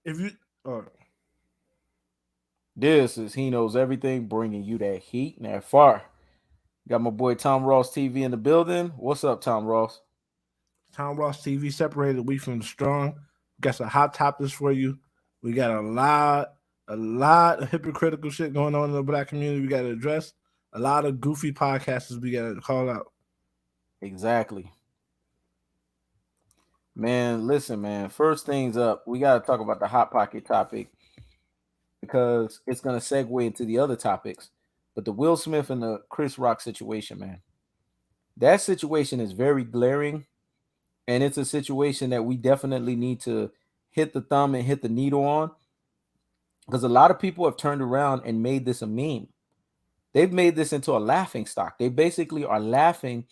If you, This is He Knows Everything, bringing you that heat and that fire. Got my boy Tom Ross TV in the building. What's up, Tom Ross? Tom Ross TV separated weak from the strong. We got some hot topics for you. We got a lot of hypocritical shit going on in the black community. We got to address a lot of goofy podcasters. We got to call out. Exactly. Man, listen, man. First things up, we got to talk about the Hot Pocket topic because it's going to segue into the other topics. But the Will Smith and the Chris Rock situation, man. That situation is very glaring, and it's a situation that we definitely need to hit the thumb and hit the needle on because a lot of people have turned around and made this a meme. They've made this into a laughing stock. They basically are laughing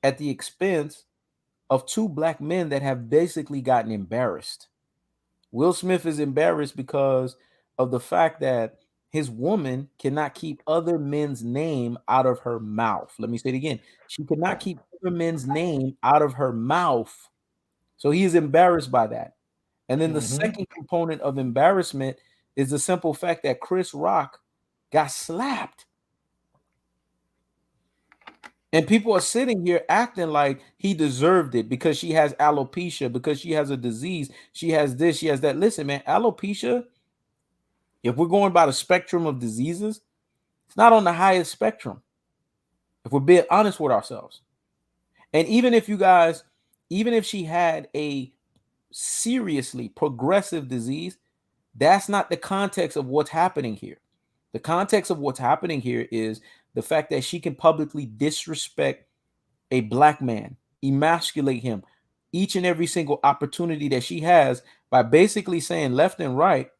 at the expense of two black men that have basically gotten embarrassed. Will Smith is embarrassed because of the fact that his woman cannot keep other men's name out of her mouth. Let me say it again. She cannot keep other men's name out of her mouth. So he is embarrassed by that. And then the Mm-hmm. second component of embarrassment is the simple fact that Chris Rock got slapped. And people are sitting here acting like he deserved it because she has alopecia, because she has a disease, she has this, she has that. Listen, man, alopecia, if we're going by the spectrum of diseases, it's not on the highest spectrum, if we're being honest with ourselves. And even if you guys, even if she had a seriously progressive disease, that's not the context of what's happening here. The context of what's happening here is the fact that she can publicly disrespect a black man, emasculate him each and every single opportunity that she has by basically saying left and right,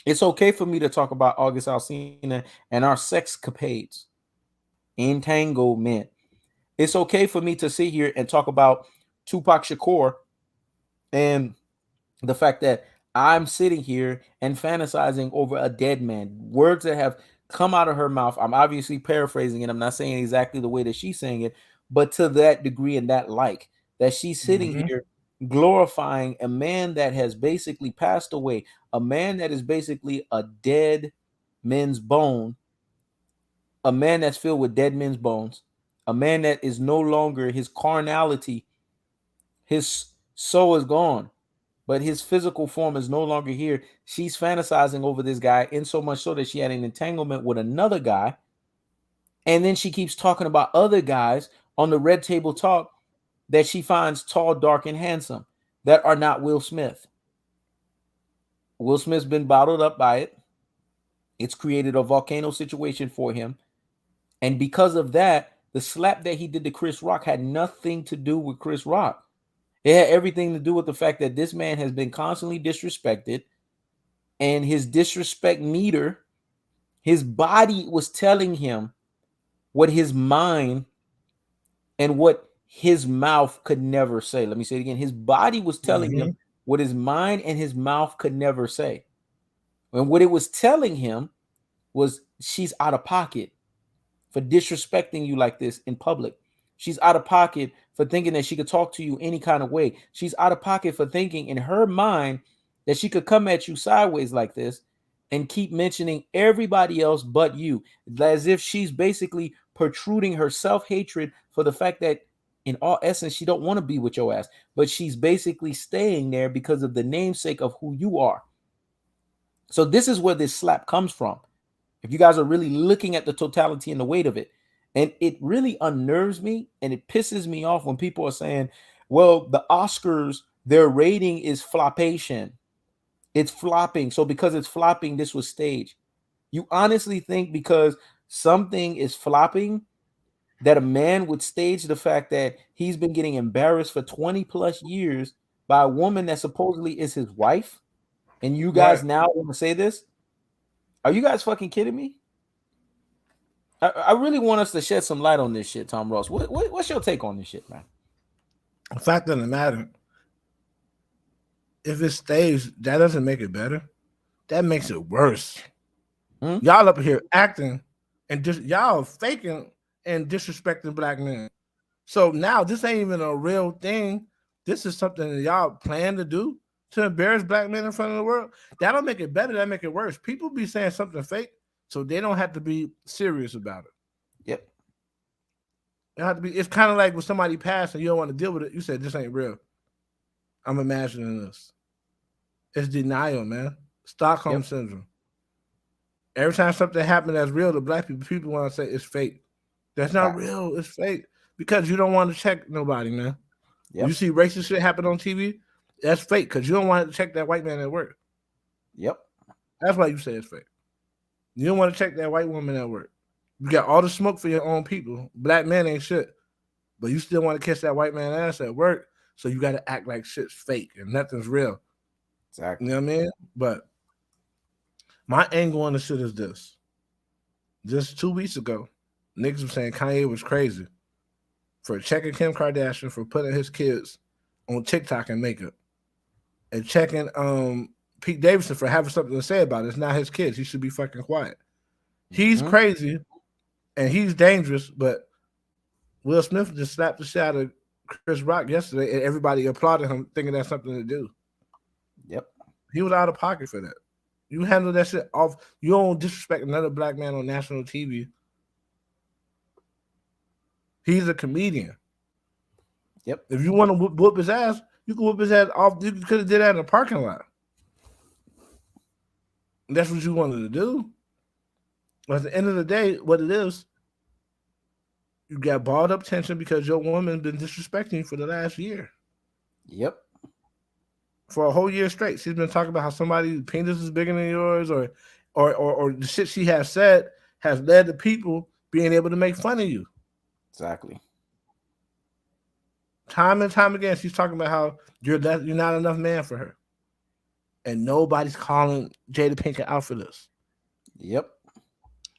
it's okay for me to talk about August Alsina and our sex capades, entanglement. It's okay for me to sit here and talk about Tupac Shakur and the fact that I'm sitting here and fantasizing over a dead man. Words that have come out of her mouth. I'm obviously paraphrasing it. I'm not saying exactly the way that she's saying it, but to that degree and that like that she's sitting Mm-hmm. here glorifying a man that has basically passed away, a man that is basically a dead men's bone, a man that's filled with dead men's bones, a man that is no longer his carnality, his soul is gone but his physical form is no longer here. She's fantasizing over this guy, in so much so that she had an entanglement with another guy. And then she keeps talking about other guys on the Red Table Talk that she finds tall, dark, and handsome that are not Will Smith. Will Smith's been bottled up by it. It's created a volcano situation for him. And because of that, the slap that he did to Chris Rock had nothing to do with Chris Rock. It had everything to do with the fact that this man has been constantly disrespected, and his disrespect meter, his body was telling him what his mind and what his mouth could never say. Let me say it again. His body was telling Mm-hmm. him what his mind and his mouth could never say. And what it was telling him was she's out of pocket for disrespecting you like this in public. She's out of pocket for thinking that she could talk to you any kind of way. She's out of pocket for thinking in her mind that she could come at you sideways like this and keep mentioning everybody else but you, as if she's basically protruding her self-hatred for the fact that in all essence she don't want to be with your ass, but she's basically staying there because of the namesake of who you are. So this is where this slap comes from. If you guys are really looking at the totality and the weight of it. And it really unnerves me and it pisses me off when people are saying, well, the Oscars, their rating is floppation. It's flopping. So because it's flopping, this was staged. You honestly think because something is flopping that a man would stage the fact that he's been getting embarrassed for 20 plus years by a woman that supposedly is his wife? And you Right. guys now want to say this? Are you guys fucking kidding me? I really want us to shed some light on this shit, Tom Ross. What's your take on this shit, man? The fact of the matter, if it stays, that doesn't make it better. That makes it worse. Hmm? Y'all up here acting and just y'all faking and disrespecting black men. So now this ain't even a real thing. This is something that y'all plan to do. to embarrass black men in front of the world. That don't make it better. That make it worse. People be saying something fake, so they don't have to be serious about it. Yep. It have to be. It's kind of like when somebody passed and you don't want to deal with it. You said this ain't real. I'm imagining this. It's denial, man. Stockholm syndrome. Every time something happens that's real to black people want to say it's fake. That's not real. It's fake because you don't want to check nobody, man. You see racist shit happen on TV. That's fake because you don't want to check that white man at work. Yep. That's why you say it's fake. You don't want to check that white woman at work. You got all the smoke for your own people. Black men ain't shit. But you still want to kiss that white man ass at work, so you got to act like shit's fake and nothing's real. Exactly. You know what I mean? But my angle on the shit is this. Just 2 weeks ago, niggas was saying Kanye was crazy for checking Kim Kardashian for putting his kids on TikTok and makeup. And checking Pete Davidson for having something to say about it. It's not his kids. He should be fucking quiet. He's crazy and he's dangerous, but Will Smith just slapped the shit out of Chris Rock yesterday and everybody applauded him thinking that's something to do. Yep. He was out of pocket for that. You handle that shit off. You don't disrespect another black man on national TV. He's a comedian. Yep. If you want to whoop his ass, you can whoop his ass off. You could have did that in a parking lot. That's what you wanted to do. But at the end of the day, what it is, you got balled up tension because your woman been disrespecting you for the last year. Yep. For a whole year straight, she's been talking about how somebody's penis is bigger than yours, or the shit she has said has led to people being able to make fun of you. Exactly. Time and time again, she's talking about how you're not enough man for her, and nobody's calling Jada Pinkett out for this. Yep.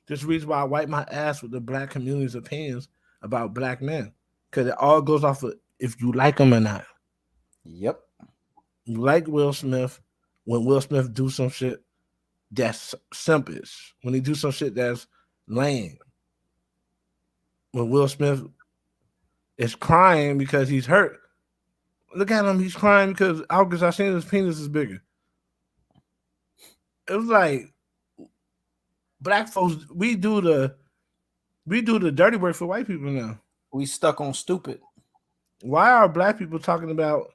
This is the reason why I wipe my ass with the black community's opinions about black men, because it all goes off of if you like them or not. Yep. You like Will Smith when Will Smith do some shit that's simpish, when he do some shit that's lame, when Will Smith is crying because he's hurt. Look at him, he's crying because August I seen his penis is bigger. It was like black folks, we do the dirty work for white people now. We stuck on stupid. Why are black people talking about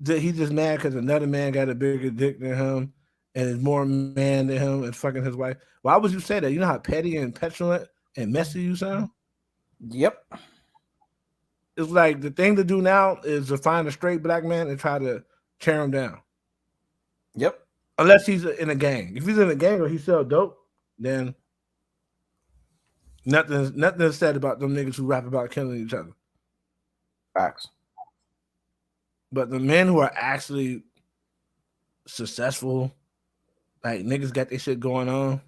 that he just mad because another man got a bigger dick than him and is more man than him and fucking his wife? Why would you say that? You know how petty and petulant and messy you sound? Yep. It's like the thing to do now is to find a straight black man and try to tear him down. Yep. Unless he's in a gang. If he's in a gang or he sell dope, then nothing is said about them niggas who rap about killing each other. Facts. But the men who are actually successful, like niggas got their shit going on,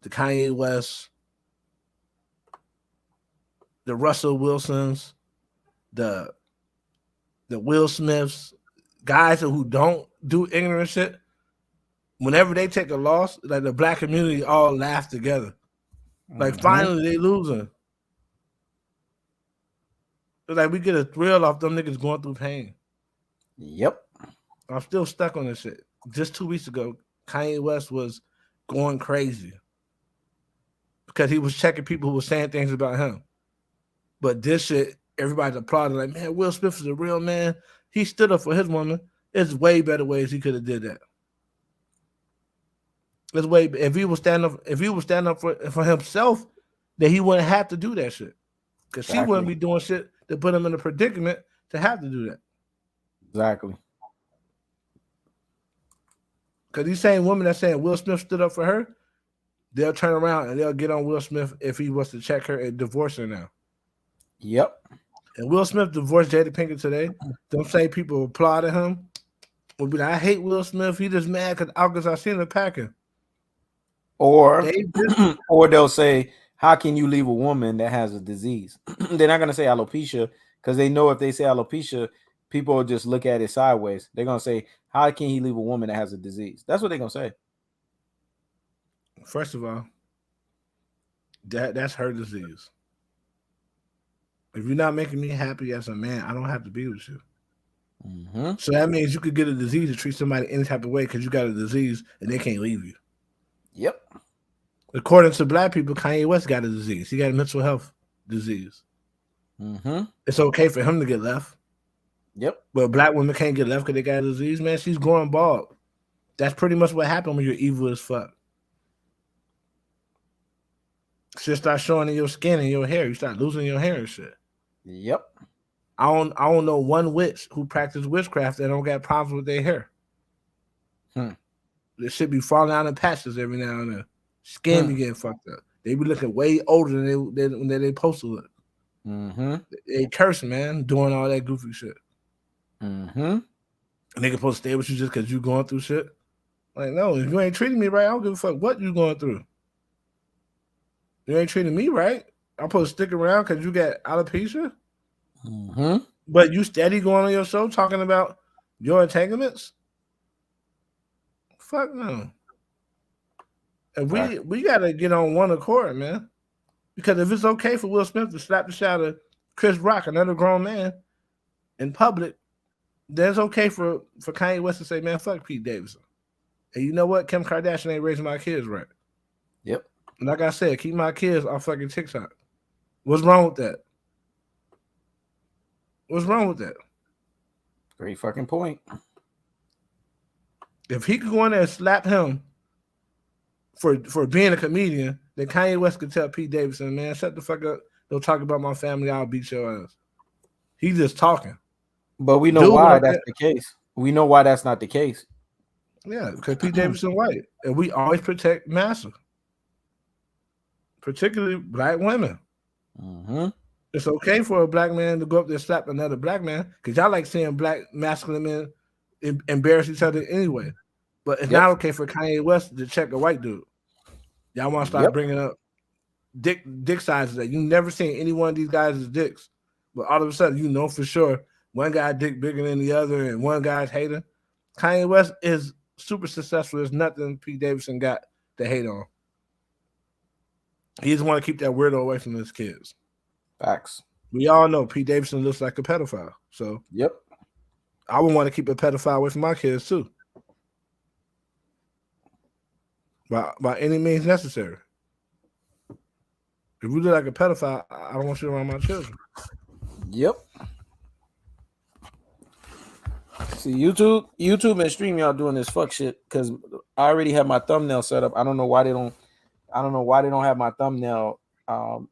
the Kanye West, the Russell Wilsons, the Will Smiths, guys who don't do ignorant shit, whenever they take a loss, like the black community all laugh together. Like finally they losing. It's like we get a thrill off them niggas going through pain. Yep. I'm still stuck on this shit. Just 2 weeks ago, Kanye West was going crazy because he was checking people who were saying things about him. But this shit, everybody's applauding like, man, Will Smith is a real man. He stood up for his woman. There's way better ways he could have did that. There's way if he was standing up for himself, then he wouldn't have to do that shit. Because she wouldn't be doing shit to put him in a predicament to have to do that. Exactly. Because these same women that saying Will Smith stood up for her, they'll turn around and they'll get on Will Smith if he was to check her and divorce her now. Yep. And Will Smith divorced Jada Pinkett today. Them same people applauded him. Will be like, I hate Will Smith. He just mad because August I seen him packing. Or they'll say, how can you leave a woman that has a disease? They're not going to say alopecia because they know if they say alopecia, people will just look at it sideways. They're going to say, how can he leave a woman that has a disease? That's what they're going to say. First of all, that's her disease. If you're not making me happy as a man, I don't have to be with you. Mm-hmm. So that means you could get a disease and treat somebody any type of way because you got a disease and they can't leave you. Yep. According to black people, Kanye West got a disease. He got a mental health disease. Mm-hmm. It's okay for him to get left. Yep. But black women can't get left because they got a disease, man. She's growing bald. That's pretty much what happened when you're evil as fuck. Shit start showing in your skin and your hair. You start losing your hair and shit. Yep. I don't know one witch who practice witchcraft that don't got problems with their hair. They should be falling out in patches every now and then. Skin be getting fucked up. They be looking way older than they supposed to look. Mm-hmm. They curse, man, doing all that goofy shit. Mm-hmm. And they supposed to stay with you just because you going through shit. Like, no, if you ain't treating me right, I don't give a fuck what you going through. You ain't treating me right. I'm supposed to stick around because you got alopecia. Mm-hmm. But you steady going on your show talking about your entanglements? Fuck no. And we gotta get on one accord, man. Because if it's okay for Will Smith to slap the shit out of Chris Rock, another grown man, in public, then it's okay for Kanye West to say, man, fuck Pete Davidson. And you know what? Kim Kardashian ain't raising my kids right. Yep. And like I said, keep my kids off fucking TikTok. What's wrong with that? What's wrong with that? Great fucking point. If he could go in there and slap him for being a comedian, then Kanye West could tell Pete Davidson, man, shut the fuck up. Don't talk about my family. I'll beat your ass. He's just talking. But we know why that's the case. We know why that's not the case. Yeah, because Pete Davidson white. And we always protect massa. Particularly black women. Mm-hmm. It's okay for a black man to go up there and slap another black man because y'all like seeing black masculine men embarrass each other anyway. But it's not okay for Kanye West to check a white dude. Y'all want to start bringing up dick sizes that you never seen any one of these guys' dicks. But all of a sudden, you know for sure one guy dick bigger than the other and one guy's hater. Kanye West is super successful. There's nothing Pete Davidson got to hate on. He just want to keep that weirdo away from his kids. Facts. We all know Pete Davidson looks like a pedophile. So I would want to keep a pedophile away from my kids too. By any means necessary. If you look like a pedophile, I don't want you around my children. Yep. See, YouTube and StreamYard doing this fuck shit because I already have my thumbnail set up. I don't know why they don't have my thumbnail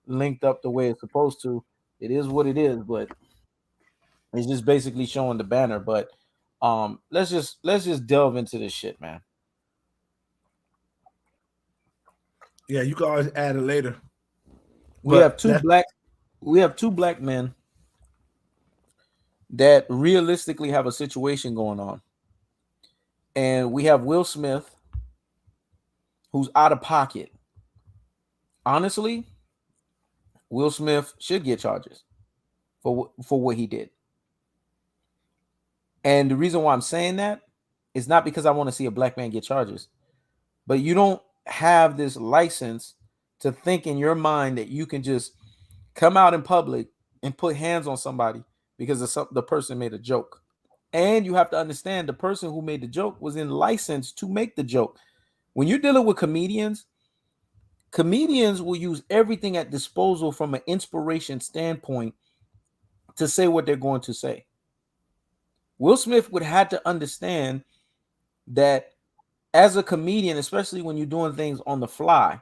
linked up the way it's supposed to. It is what it is, but it's just basically showing the banner. But let's just delve into this shit, man. Yeah, you can always add it later. We have two black men that realistically have a situation going on. And we have Will Smith, who's out of pocket. Honestly, Will Smith should get charges for what he did. And the reason why I'm saying that is not because I want to see a black man get charges, but you don't have this license to think in your mind that you can just come out in public and put hands on somebody because the person made a joke. And you have to understand the person who made the joke was in license to make the joke. When you're dealing with comedians will use everything at disposal from an inspiration standpoint to say what they're going to say. Will Smith would have to understand that as a comedian, especially when you're doing things on the fly,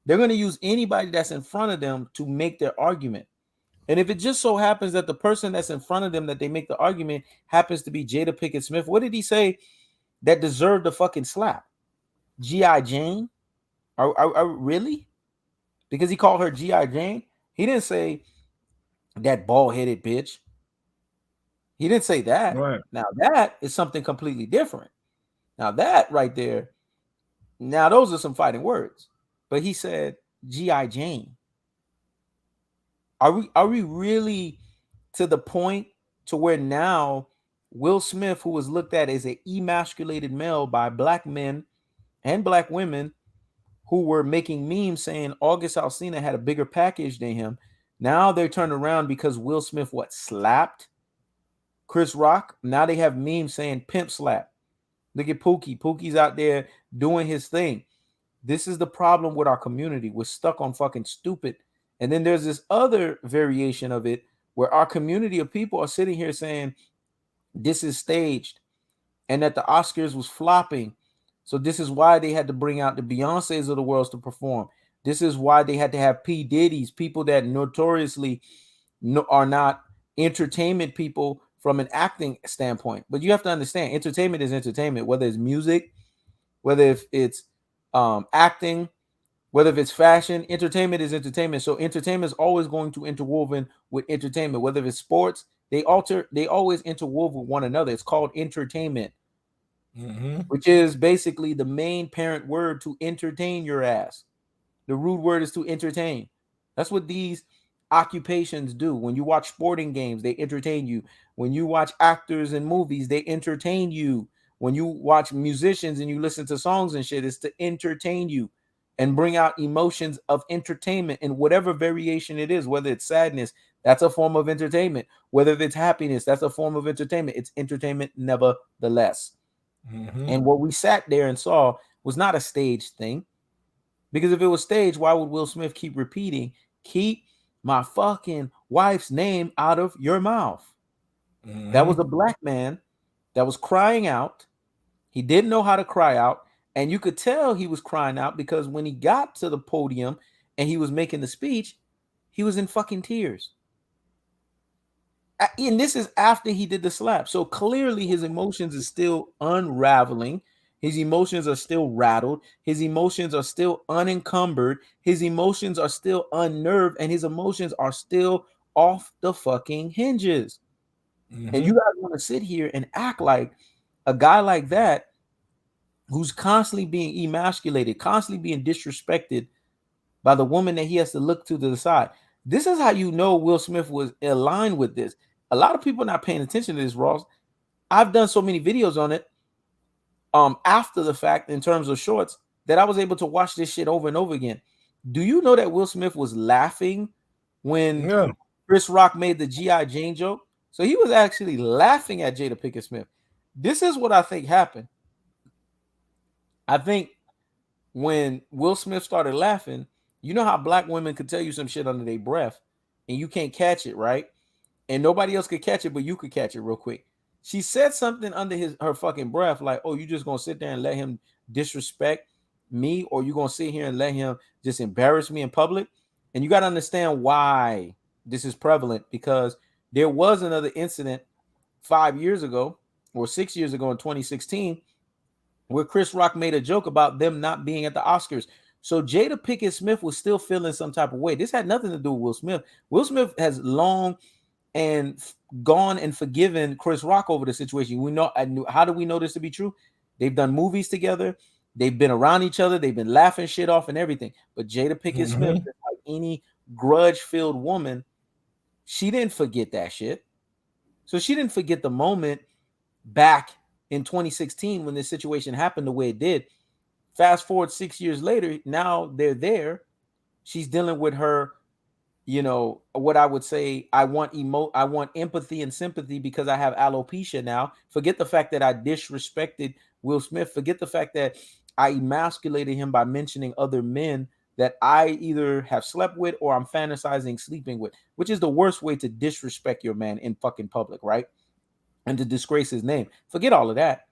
they're going to use anybody that's in front of them to make their argument. And if it just so happens that the person that's in front of them that they make the argument happens to be Jada Pinkett Smith, what did he say that deserved a fucking slap? G.I. Jane? Are really? Because he called her G.I. Jane? He didn't say that bald-headed bitch. He didn't say that. Right. Now that is something completely different. Now that right there, now those are some fighting words. But he said G.I. Jane. Are we really to the point to where now Will Smith, who was looked at as an emasculated male by black men and black women who were making memes saying August Alsina had a bigger package than him, now they're turned around because Will Smith slapped Chris Rock, now they have memes saying pimp slap. Look at Pookie. Pookie's out there doing his thing. This is the problem with our community. We're stuck on fucking stupid. And then there's this other variation of it where our community of people are sitting here saying this is staged and that the Oscars was flopping. So this is why they had to bring out the Beyoncés of the world to perform. This is why they had to have P. Diddy's, people that notoriously are not entertainment people from an acting standpoint. But you have to understand, entertainment is entertainment, whether it's music, whether if it's acting, whether if it's fashion. Entertainment is entertainment. So entertainment is always going to interwoven with entertainment, whether it's sports. They always interwove with one another. It's called entertainment, which is basically the main parent word to entertain your ass. The rude word is to entertain. That's what these occupations do. When you watch sporting games, they entertain you. When you watch actors in movies, they entertain you. When you watch musicians and you listen to songs and shit, it's to entertain you and bring out emotions of entertainment in whatever variation it is, whether it's sadness, that's a form of entertainment. Whether it's happiness, that's a form of entertainment. It's entertainment nevertheless. And what we sat there and saw was not a staged thing. Because if it was staged, why would Will Smith keep repeating, keep my fucking wife's name out of your mouth? That was a black man that was crying out. He didn't know how to cry out. And you could tell he was crying out because when he got to the podium and he was making the speech, he was in fucking tears. And this is after he did the slap. So clearly his emotions is still unraveling. His emotions are still rattled. His emotions are still unencumbered. His emotions are still unnerved. And his emotions are still off the fucking hinges. And you guys want to sit here and act like a guy like that who's constantly being emasculated, constantly being disrespected by the woman that he has to look to the side. This is how you know Will Smith was aligned with this. A lot of people not paying attention to this, Ross. I've done so many videos on it after the fact in terms of shorts that I was able to watch this shit over and over again. Do you know that Will Smith was laughing when Chris Rock made the G.I. Jane joke? So he was actually laughing at Jada Pinkett Smith. This is what I think happened. I think when Will Smith started laughing, you know how black women could tell you some shit under their breath and you can't catch it, right? And nobody else could catch it, but you could catch it real quick. She said something under her fucking breath, like, oh, you just gonna sit there and let him disrespect me, or you gonna sit here and let him just embarrass me in public? And you got to understand why this is prevalent, because there was another incident 5 years ago or 6 years ago in 2016 where Chris Rock made a joke about them not being at the Oscars. So Jada Pinkett Smith was still feeling some type of way. This had nothing to do with Will Smith. Will Smith has long and gone and forgiven Chris Rock over the situation. We know. How do we know this to be true? They've done movies together. They've been around each other. They've been laughing shit off and everything. But Jada Pinkett Smith, like any grudge-filled woman, she didn't forget that shit. So she didn't forget the moment back in 2016 when this situation happened the way it did. Fast forward 6 years later, now they're there. She's dealing with her, you know, what I would say, I want empathy and sympathy because I have alopecia now. Forget the fact that I disrespected Will Smith. Forget the fact that I emasculated him by mentioning other men that I either have slept with or I'm fantasizing sleeping with, which is the worst way to disrespect your man in fucking public, right? And to disgrace his name. Forget all of that.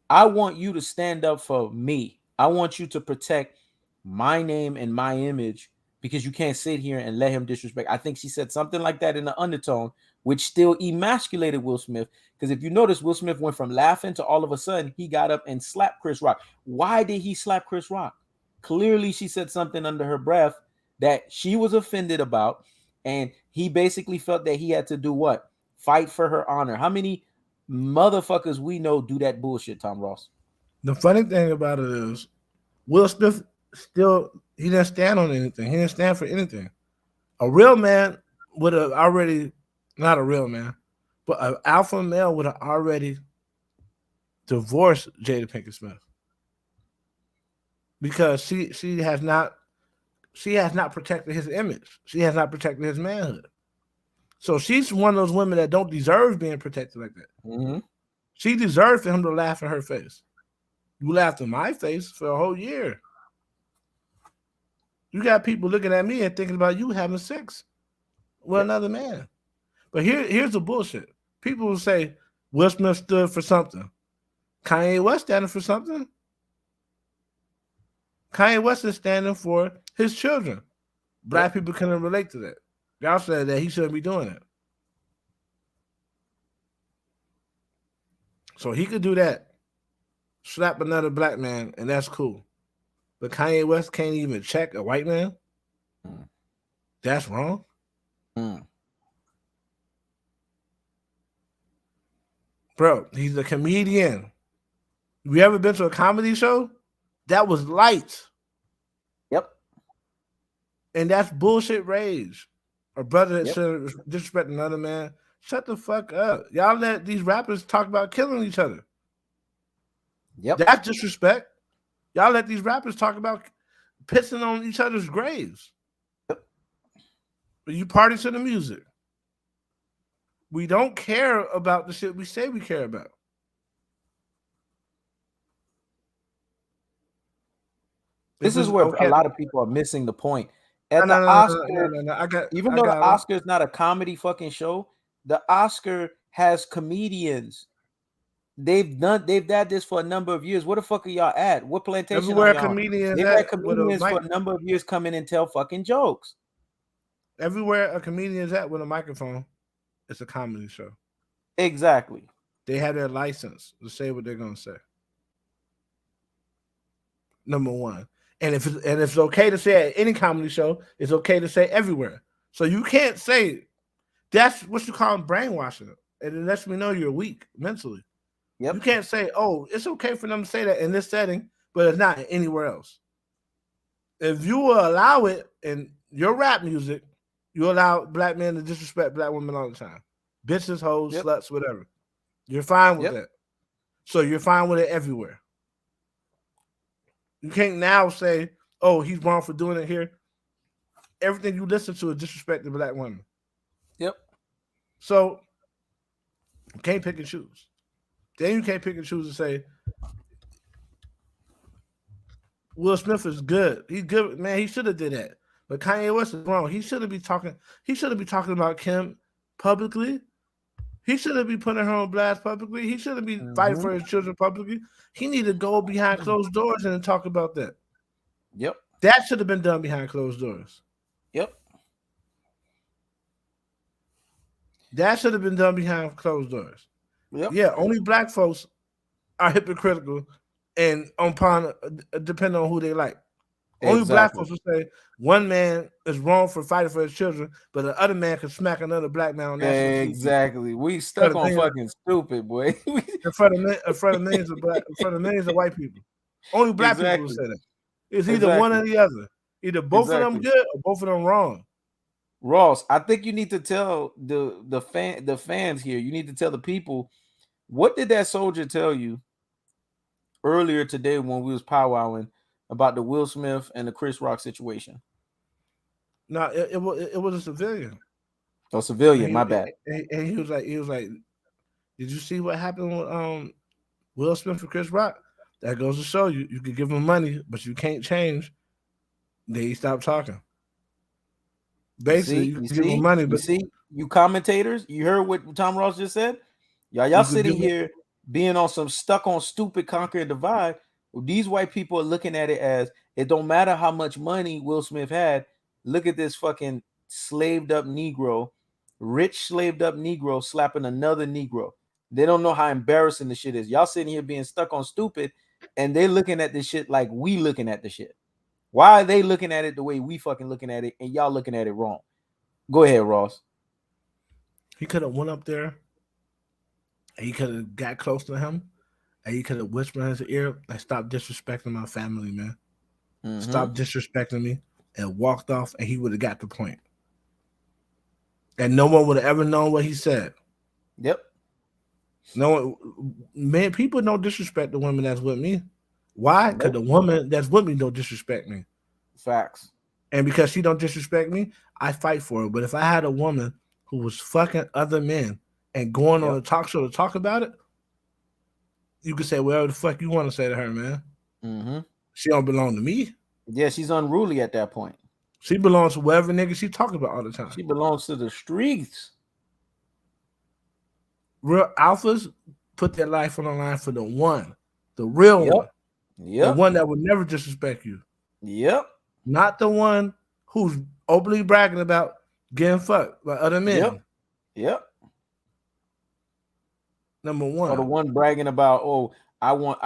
I want you to stand up for me. I want you to protect my name and my image, because you can't sit here and let him disrespect. I think she said something like that in the undertone, which still emasculated Will Smith. Because if you notice, Will Smith went from laughing to all of a sudden he got up and slapped Chris Rock. Why did he slap Chris Rock? Clearly, she said something under her breath that she was offended about, and he basically felt that he had to do what? Fight for her honor. How many motherfuckers we know do that bullshit, Tom Ross? The funny thing about it is Will Smith he didn't stand on anything. He didn't stand for anything. A real man would have already, not a real man, but an alpha male would have already divorced Jada Pinkett Smith, because she has not protected his image. She has not protected his manhood. So she's one of those women that don't deserve being protected like that. Mm-hmm. She deserves for him to laugh in her face. You laughed in my face for a whole year. You got people looking at me and thinking about you having sex with another man. But here's the bullshit. People will say Will Smith stood for something. Kanye West standing for something. Kanye West is standing for his children. Black people couldn't relate to that. Y'all said that he shouldn't be doing it. So he could do that. Slap another black man, and that's cool. But Kanye West can't even check a white man? That's wrong. Bro, he's a comedian. You ever been to a comedy show? That was light. Yep. And that's bullshit rage. A brother that should disrespect another man. Shut the fuck up. Y'all let these rappers talk about killing each other. Yep. That's disrespect. Y'all let these rappers talk about pissing on each other's graves. Yep. But you party to the music. We don't care about the shit we say we care about. This is where a lot of people are missing the point. At the Oscar, even though the Oscar is not a comedy fucking show, the Oscar has comedians. They've done this for a number of years. Where the fuck are y'all at? What plantation everywhere are y'all? Comedians They've had comedians for a number of years come in and tell fucking jokes. Everywhere a comedian's at with a microphone, it's a comedy show. Exactly. They have their license to say what they're gonna say. Number one. And if it's okay to say at any comedy show, it's okay to say everywhere. So you can't say that's what you call brainwashing. And it lets me know you're weak mentally. Yep. You can't say, oh, it's okay for them to say that in this setting, but it's not anywhere else. If you will allow it in your rap music, you allow black men to disrespect black women all the time. Bitches, hoes, sluts, whatever. You're fine with that. So you're fine with it everywhere. You can't now say, oh, he's wrong for doing it here. Everything you listen to is disrespecting black women. Yep. So you can't pick and choose. Then you can't pick and choose and say, Will Smith is good. He's good, man. He should have did that. But Kanye West is wrong. He shouldn't be talking. He shouldn't be talking about Kim publicly. He shouldn't be putting her on blast publicly. He shouldn't be fighting for his children publicly. He need to go behind closed doors and talk about that. Yep. That should have been done behind closed doors. Yep. That should have been done behind closed doors. Yep. Yeah, only black folks are hypocritical and depending on who they like. Only black folks will say one man is wrong for fighting for his children, but the other man can smack another black man on national TV. Exactly. We stuck on fucking stupid, boy. in front of millions of white people. Only black people will say that. It's either one or the other. Either both of them good or both of them wrong. Ross, I think you need to tell the fans here. You need to tell the people, what did that soldier tell you earlier today when we was powwowing about the Will Smith and the Chris Rock situation? No, it was a civilian. Oh, civilian, my bad. And he was like, did you see what happened with Will Smith and Chris Rock? That goes to show you can give them money, but you can't change. They stop talking. Basically, you can give them money, but you commentators, you heard what Tom Ross just said? Y'all sitting here being on some stuck on stupid conquer and divide. These white people are looking at it as it don't matter how much money Will Smith had. Look at this fucking slaved up Negro, rich slaved up Negro slapping another Negro. They don't know how embarrassing the shit is. Y'all sitting here being stuck on stupid, and they're looking at this shit like we looking at the shit. Why are they looking at it the way we fucking looking at it, and y'all looking at it wrong? Go ahead, Ross. He could have went up there, and he could have got close to him, and he could have whispered in his ear, like, stop disrespecting my family, man. Stop disrespecting me, and walked off, and he would have got the point. And no one would have ever known what he said. Yep. No one, man, people don't disrespect the women that's with me. Why? Because the woman that's with me don't disrespect me. Facts. And because she don't disrespect me, I fight for her. But if I had a woman who was fucking other men and going on Yep. a talk show to talk about it, you could say whatever the fuck you want to say to her, man. Mm-hmm. She don't belong to me. Yeah, she's unruly at that point. She belongs to whatever nigga she talking about all the time. She belongs to the streets. Real alphas put their life on the line for the one, the real one, the Yep. one that would never disrespect you, Yep. not the one who's openly bragging about getting fucked by other men. Yep. Yep. Number Or the one. one bragging about, oh, I want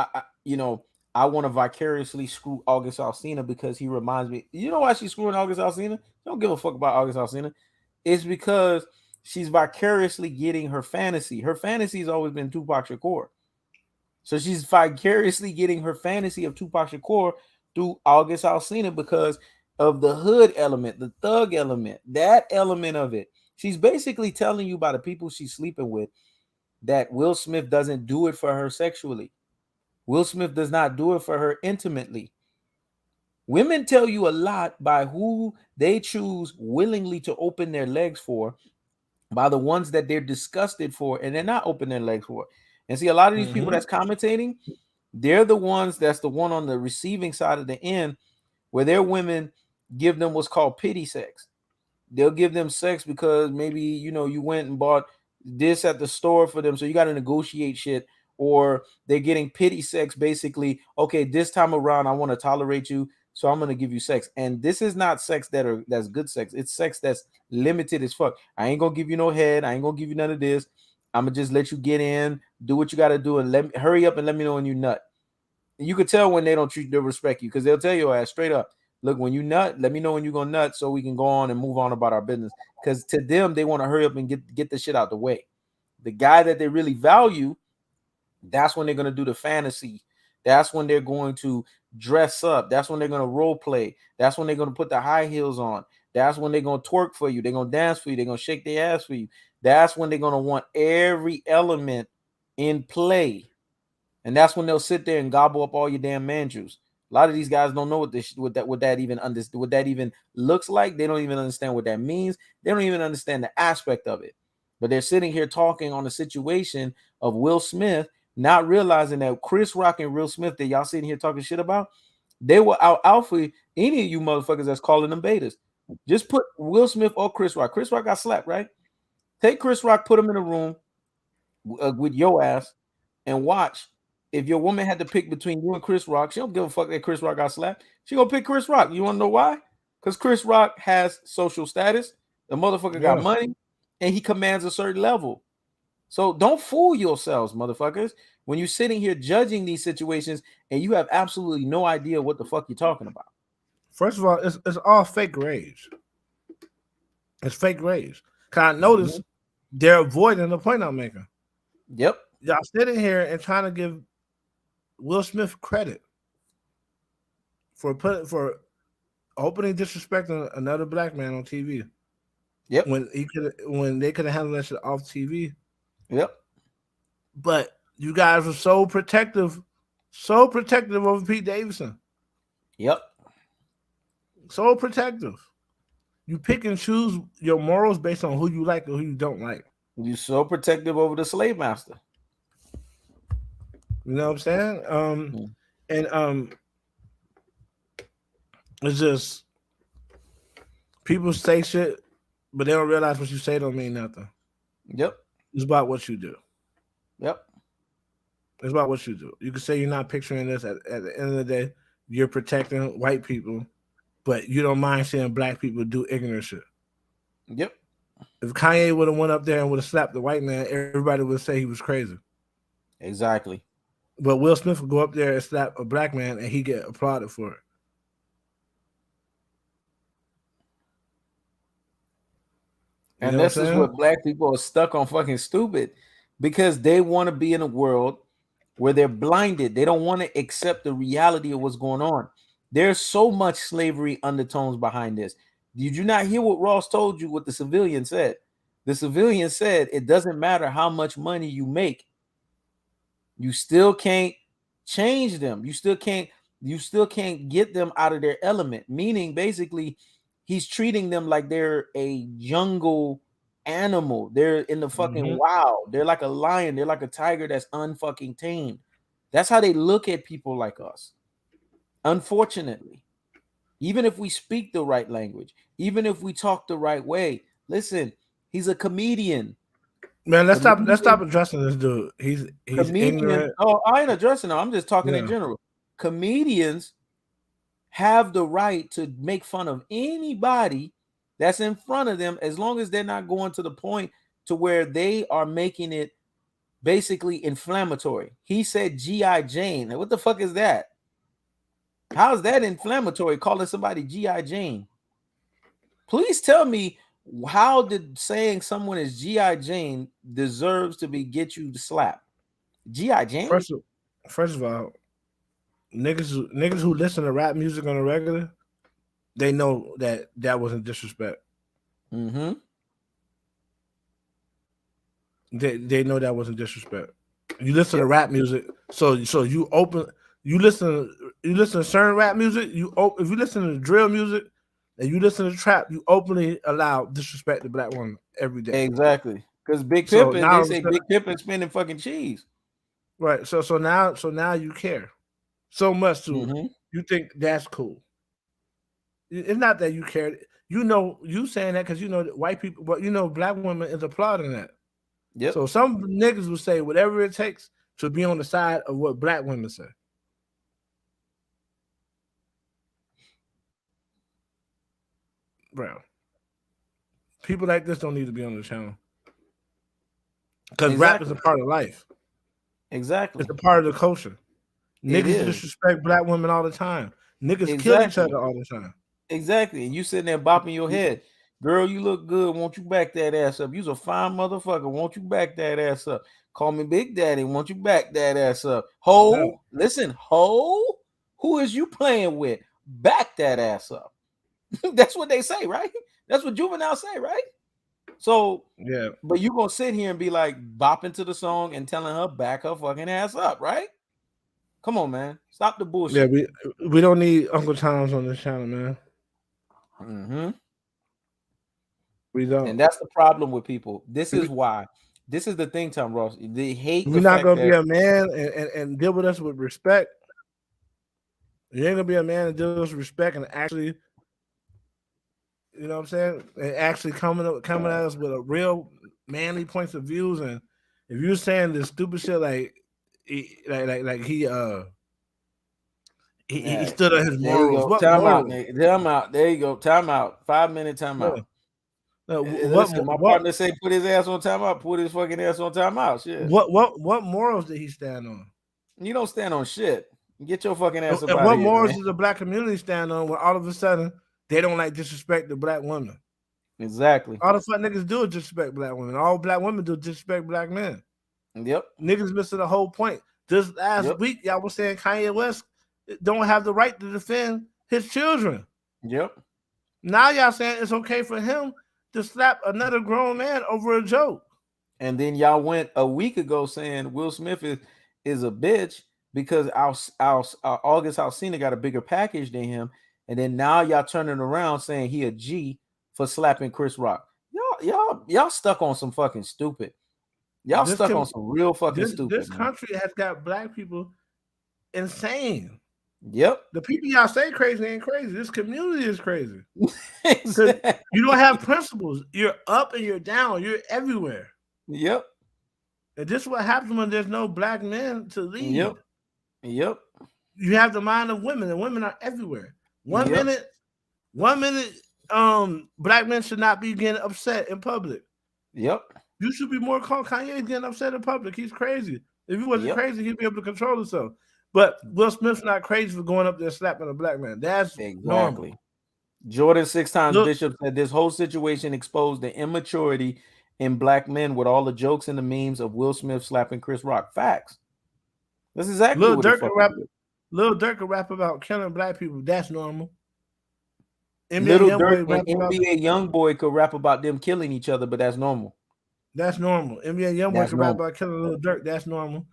to vicariously screw August Alsina because he reminds me. You know why she's screwing August Alsina? Don't give a fuck about August Alsina. It's because she's vicariously getting her fantasy. Her fantasy has always been Tupac Shakur. So she's vicariously getting her fantasy of Tupac Shakur through August Alsina because of the hood element, the thug element, that element of it. She's basically telling you by the people she's sleeping with that Will Smith doesn't do it for her sexually. Will Smith does not do it for her intimately. Women tell you a lot by who they choose willingly to open their legs for, by the ones that they're disgusted for and they're not open their legs for. And see, a lot of these people that's commentating, they're the ones that's the one on the receiving side of the end where their women give them what's called pity sex. They'll give them sex because maybe, you went and bought this at the store for them. So you got to negotiate shit, or they're getting pity sex. Basically, okay, this time around, I want to tolerate you. So I'm going to give you sex. And this is not sex that's good sex. It's sex that's limited as fuck. I ain't going to give you no head. I ain't going to give you none of this. I'm going to just let you get in, do what you got to do, and hurry up and let me know when you nut. You could tell when they don't respect you because they'll tell your ass straight up, look, when you nut, let me know when you're going to nut so we can go on and move on about our business. Because to them, they want to hurry up and get the shit out the way. The guy that they really value, that's when they're going to do the fantasy. That's when they're going to dress up. That's when they're going to role play. That's when they're going to put the high heels on. That's when they're going to twerk for you. They're going to dance for you. They're going to shake their ass for you. That's when they're going to want every element in play. And that's when they'll sit there and gobble up all your damn man juice. A lot of these guys don't know what that even looks like. They don't even understand what that means. They don't even understand the aspect of it. But they're sitting here talking on the situation of Will Smith, not realizing that Chris Rock and Will Smith that y'all sitting here talking shit about, they were out for any of you motherfuckers that's calling them betas. Just put Will Smith or Chris Rock. Chris Rock got slapped, right? Take Chris Rock, put him in a room with your ass, and watch. If your woman had to pick between you and Chris Rock, she don't give a fuck that Chris Rock got slapped. She gonna pick Chris Rock. You want to know why? Because Chris Rock has social status. The motherfucker got money, and he commands a certain level. So don't fool yourselves, motherfuckers, when you're sitting here judging these situations and you have absolutely no idea what the fuck you're talking about. First of all, it's all fake rage. It's fake rage. Cause I notice they're avoiding the point I'm making. Yep. Y'all sitting here and trying to give Will Smith credit for opening disrespecting another black man on TV. Yep. When they could have handled that shit off TV. Yep. But you guys were so protective over Pete Davidson. Yep. So protective. You pick and choose your morals based on who you like or who you don't like. You're so protective over the slave master. You know what I'm saying? And it's just people say shit, but they don't realize what you say don't mean nothing. Yep. It's about what you do. Yep. It's about what you do. You can say you're not picturing this. At the end of the day, you're protecting white people, but you don't mind seeing black people do ignorant shit. Yep. If Kanye would have went up there and would have slapped the white man, everybody would say he was crazy. Exactly. But Will Smith would go up there and slap a black man and he get applauded for it. And this is what black people are stuck on fucking stupid, because they want to be in a world where they're blinded. They don't want to accept the reality of what's going on. There's so much slavery undertones behind this. Did you not hear what Ross told you, what the civilian said? The civilian said it doesn't matter how much money you make. You still can't change them. You still can't get them out of their element. Meaning, basically, he's treating them like they're a jungle animal. They're in the fucking Mm-hmm. wild. They're like a lion. They're like a tiger that's unfucking tamed. That's how they look at people like us. Unfortunately, even if we speak the right language, even if we talk the right way, listen, he's a comedian. Man, let's stop Comedian, addressing this dude. He's comedian. ignorant. Oh, I ain't addressing him. I'm just talking in Yeah. general. Comedians have the right to make fun of anybody that's in front of them, as long as they're not going to the point to where they are making it basically inflammatory. He said G.I. Jane. What the fuck is that? How is that inflammatory, calling somebody G.I. Jane? Please tell me, how did saying someone is G.I. Jane deserves to be get you to slap? G.I. Jane? First of all, niggas who listen to rap music on a regular, they know that wasn't disrespect. Mm-hmm. They know that wasn't disrespect. You listen to rap music, so you listen to certain rap music. If you listen to drill music and you listen to trap, you openly allow disrespect to black women every day. Exactly. Because Big So Pimpin', they now, say Big Pimpin' spinning fucking cheese. right? So now you care so much to Mm-hmm. you think that's cool. It's not that you care. You saying that because you know that white people, but you know black women is applauding that. Yep. So some niggas will say whatever it takes to be on the side of what black women say. Bro, people like this don't need to be on the channel because rap is a Exactly. part of life. Exactly. It's a part of the culture. It Niggas is. disrespect black women all the time. Niggas kill each Exactly. other all the time. Exactly. And you sitting there bopping your head. Girl, you look good. Won't you back that ass up? You's a fine motherfucker. Won't you back that ass up? Call me Big Daddy. Won't you back that ass up? Yeah. Ho, listen, ho, who is you playing with? Back that ass up. That's what they say, right? That's what Juvenile say, right? So, Yeah. but you gonna sit here and be like bopping to the song and telling her back her fucking ass up, right? Come on, man. Stop the Yeah, bullshit. we don't need Uncle Tom's on this channel, man. Mm-hmm. We don't. And that's the problem with people. This is why. This is the thing, Tom Ross. They hate the We're not fact gonna be that a man and deal with us with respect. You ain't gonna be a man and deal with us with respect and actually, you know what I'm saying, and actually coming at us with a real manly points of views. And if you're saying this stupid shit like he yeah, stood on his there you morals. go. What Time out, morals? nigga. Time out. There you go. Time out. 5-minute time Yeah. out. What Listen, my what partner say put his ass on time out. Put his fucking ass on time out. Shit. what morals did he stand on? You don't stand on shit. Get your fucking ass up And out of what here, morals man. does the black community stand on when all of a sudden they don't like disrespect the black women? Exactly. All the fuck niggas do is disrespect black women. All black women do is disrespect black men. Yep. Niggas missing the whole point. This last Yep. week, y'all was saying Kanye West don't have the right to defend his children. Yep. Now y'all saying it's okay for him to slap another grown man over a joke. And then y'all went a week ago saying Will Smith is a bitch because our August Alsina got a bigger package than him. And then now y'all turning around saying he a G for slapping Chris Rock. Y'all stuck on some fucking stupid. Y'all This stuck on some real fucking stupid, this man. country has got black people insane. Yep. The people y'all say crazy ain't crazy. This community is crazy. Exactly. You don't have principles. You're up and you're down. You're everywhere. Yep. And this is what happens when there's no black men to lead. Yep. Yep. You have the mind of women, and women are everywhere. One Yep. minute, black men should not be getting upset in public. Yep. You should be more calm. Kanye's getting upset in public. He's crazy. If he wasn't crazy, he'd be able to control himself. But Will Smith's not crazy for going up there slapping a black man. That's normal. Jordan 6 times Bishop said this whole situation exposed the immaturity in black men with all the jokes and the memes of Will Smith slapping Chris Rock. Facts. That's exactly Lil what Durk can rap about killing black people. That's normal. Little Durk and NBA Youngboy could rap about them killing each other, but that's normal. That's normal. NBA Youngboy can rap about killing Lil Durk. That's normal.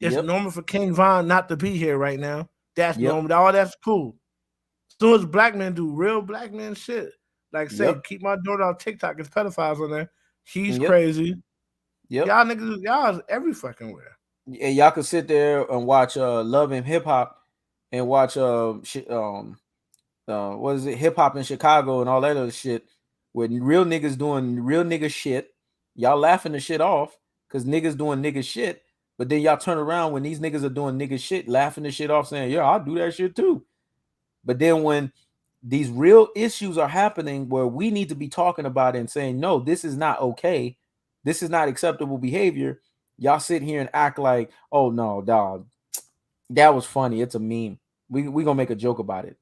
It's normal for King Von not to be here right now. That's normal. All that's cool. As soon as black men do real black men shit, like say, keep my daughter off TikTok, it's pedophiles on there. He's Yep. crazy. Yep. Y'all niggas, y'all is every fucking where. And y'all could sit there and watch Love and Hip Hop and watch what is it, Hip Hop in Chicago and all that other shit, with real niggas doing real nigga shit. Y'all laughing the shit off because niggas doing nigga shit, but then y'all turn around when these niggas are doing nigga shit, laughing the shit off, saying, yeah, I'll do that shit too. But then when these real issues are happening where we need to be talking about it and saying, no, this is not okay, this is not acceptable behavior, y'all sit here and act like, oh no, dog, that was funny, it's a meme, we gonna make a joke about it.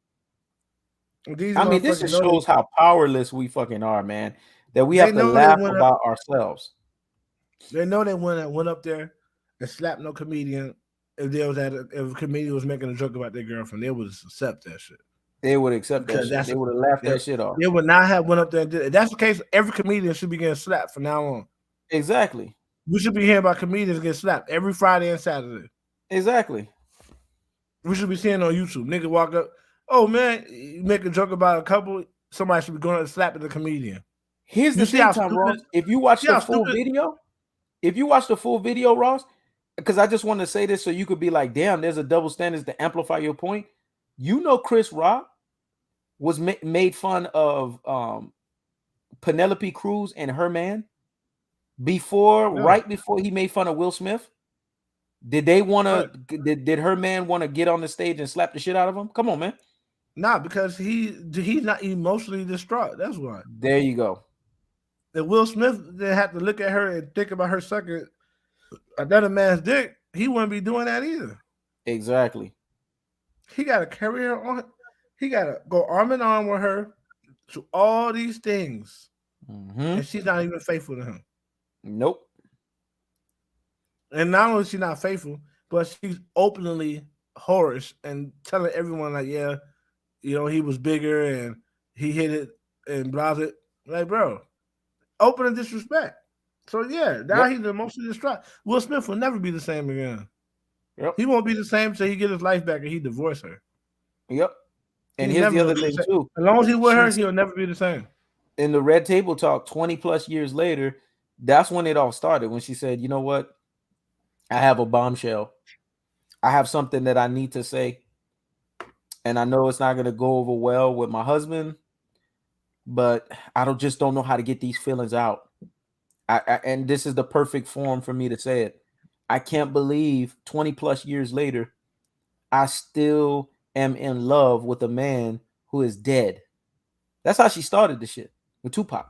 These I mean, this motherfuckers just know shows how powerless we fucking are, man. That we they have to know they laugh went up. about ourselves. They know they went up there and slapped no comedian. If if a comedian was making a joke about their girlfriend, they would accept that shit. They would accept that Because shit. They would have laughed they, that shit off. they would not have went up there and did it. If that's the case, every comedian should be getting slapped from now on. Exactly. We should be hearing about comedians getting slapped every Friday and Saturday. Exactly. We should be seeing on YouTube. Nigga walk up, oh man, you make a joke about a couple, somebody should be going and slapping the comedian. Here's You the see thing, how Tom stupid, Ross. If you watch see the how full stupid. video, Ross, because I just want to say this so you could be like, damn, there's a double standard to amplify your point. You know, Chris Rock was made fun of Penelope Cruz and her man right before he made fun of Will Smith. Did they want to? Did her man want to get on the stage and slap the shit out of him? Come on, man. Nah, because he's not emotionally distraught. That's why. There you go. If Will Smith didn't have to look at her and think about her sucking another man's dick, he wouldn't be doing that either. Exactly. He got to carry her on. He got to go arm in arm with her to all these things, and she's not even faithful to him. Nope. And not only is she not faithful, but she's openly whorish and telling everyone like, yeah, you know, he was bigger and he hit it and blah blah. Like, bro, open and disrespect. So yeah, now he's emotionally distraught. Will Smith will never be the same again. Yep. He won't be the same till he get his life back and he divorce her. Yep. And here's the other thing too. As long as he's with her, he'll never be the same. In the Red Table Talk, 20 plus years later, that's when it all started. When she said, you know what? I have a bombshell. I have something that I need to say. And I know it's not going to go over well with my husband, but I don't know how to get these feelings out. And this is the perfect forum for me to say it. I can't believe 20 plus years later, I still am in love with a man who is dead. That's how she started the shit with Tupac.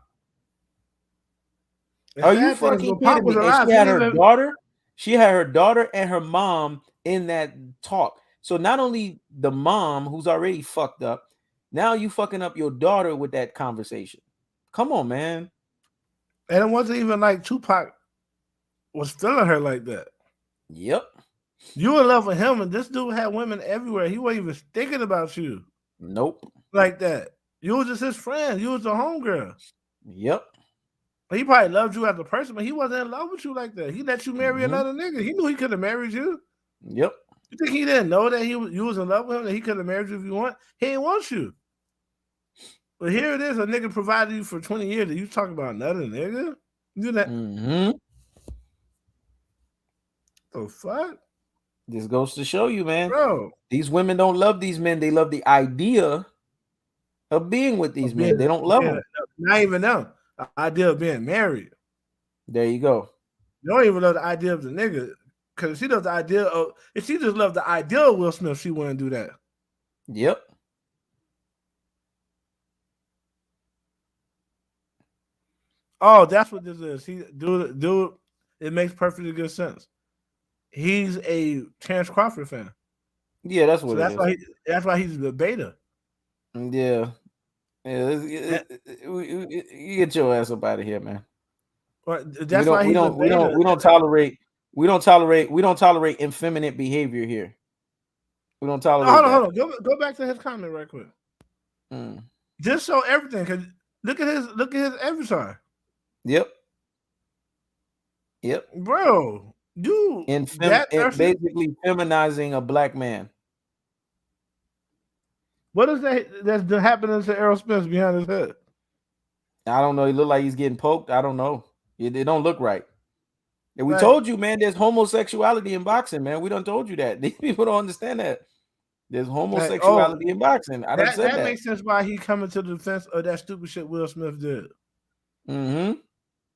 Are you fucking kidding me? And she had her daughter. She had her daughter and her mom in that talk. So not only the mom who's already fucked up, now you fucking up your daughter with that conversation. Come on, man. And it wasn't even like Tupac was feeling her like that. Yep. You in love with him, and this dude had women everywhere. He wasn't even thinking about you. Nope. Like that. You was just his friend. You was the homegirl. Yep. He probably loved you as a person, but he wasn't in love with you like that. He let you marry another nigga. He knew he could have married you. Yep. You think he didn't know that you was in love with him, that he could have married you if you want? He didn't want you. But here it is, a nigga provided you for 20 years, and you talking about another nigga? You do that? The fuck? This goes to show you, man. Bro. These women don't love these men. They love the idea of being with these men. They don't love them. Not even them. The idea of being married. There you go. You don't even love the idea of the nigga. Because she does the idea of, if she just loved the idea of Will Smith, she wouldn't do that. Yep. Oh, that's what this is. Dude, it makes perfectly good sense. He's a Terrence Crawford fan. Yeah, that's what it is. That's why he's the beta. Yeah. You get your ass up out of here, man. That's why he's a beta. We don't tolerate effeminate behavior here. We don't tolerate. Hold on. Go back to his comment right quick. Just show everything, because look at his avatar. Yep. Bro, you basically feminizing a black man. What is that's happening to Errol Spence behind his head? I don't know. He look like he's getting poked. I don't know. It don't look right. And we Right. told you, man, there's homosexuality in boxing, man. We done told you that. These people don't understand that. There's homosexuality in boxing. I done said that that. makes sense why he coming to the defense of that stupid shit Will Smith did. Mm-hmm.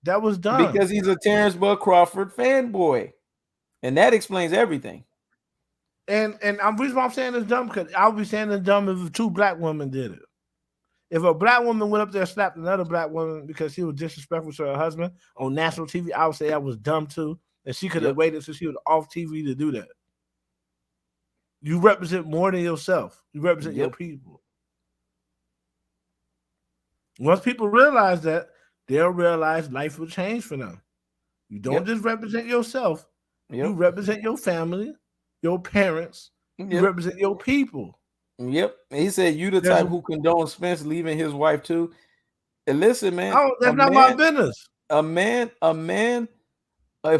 That was dumb. Because he's a Terrence Bud Crawford fanboy. And that explains everything. And I'm reason why I'm saying it's dumb, because I would be saying it's dumb if 2 black women did it. If a black woman went up there and slapped another black woman because she was disrespectful to her husband on national TV, I would say that was dumb too. And she could have waited until she was off TV to do that. You represent more than yourself. You represent your people. Once people realize that, they'll realize life will change for them. You don't just represent yourself. You represent your family, your parents. You represent your people. Yep. And he said, you the type who condones Spence leaving his wife too. And listen, man. Oh, that's not my business. If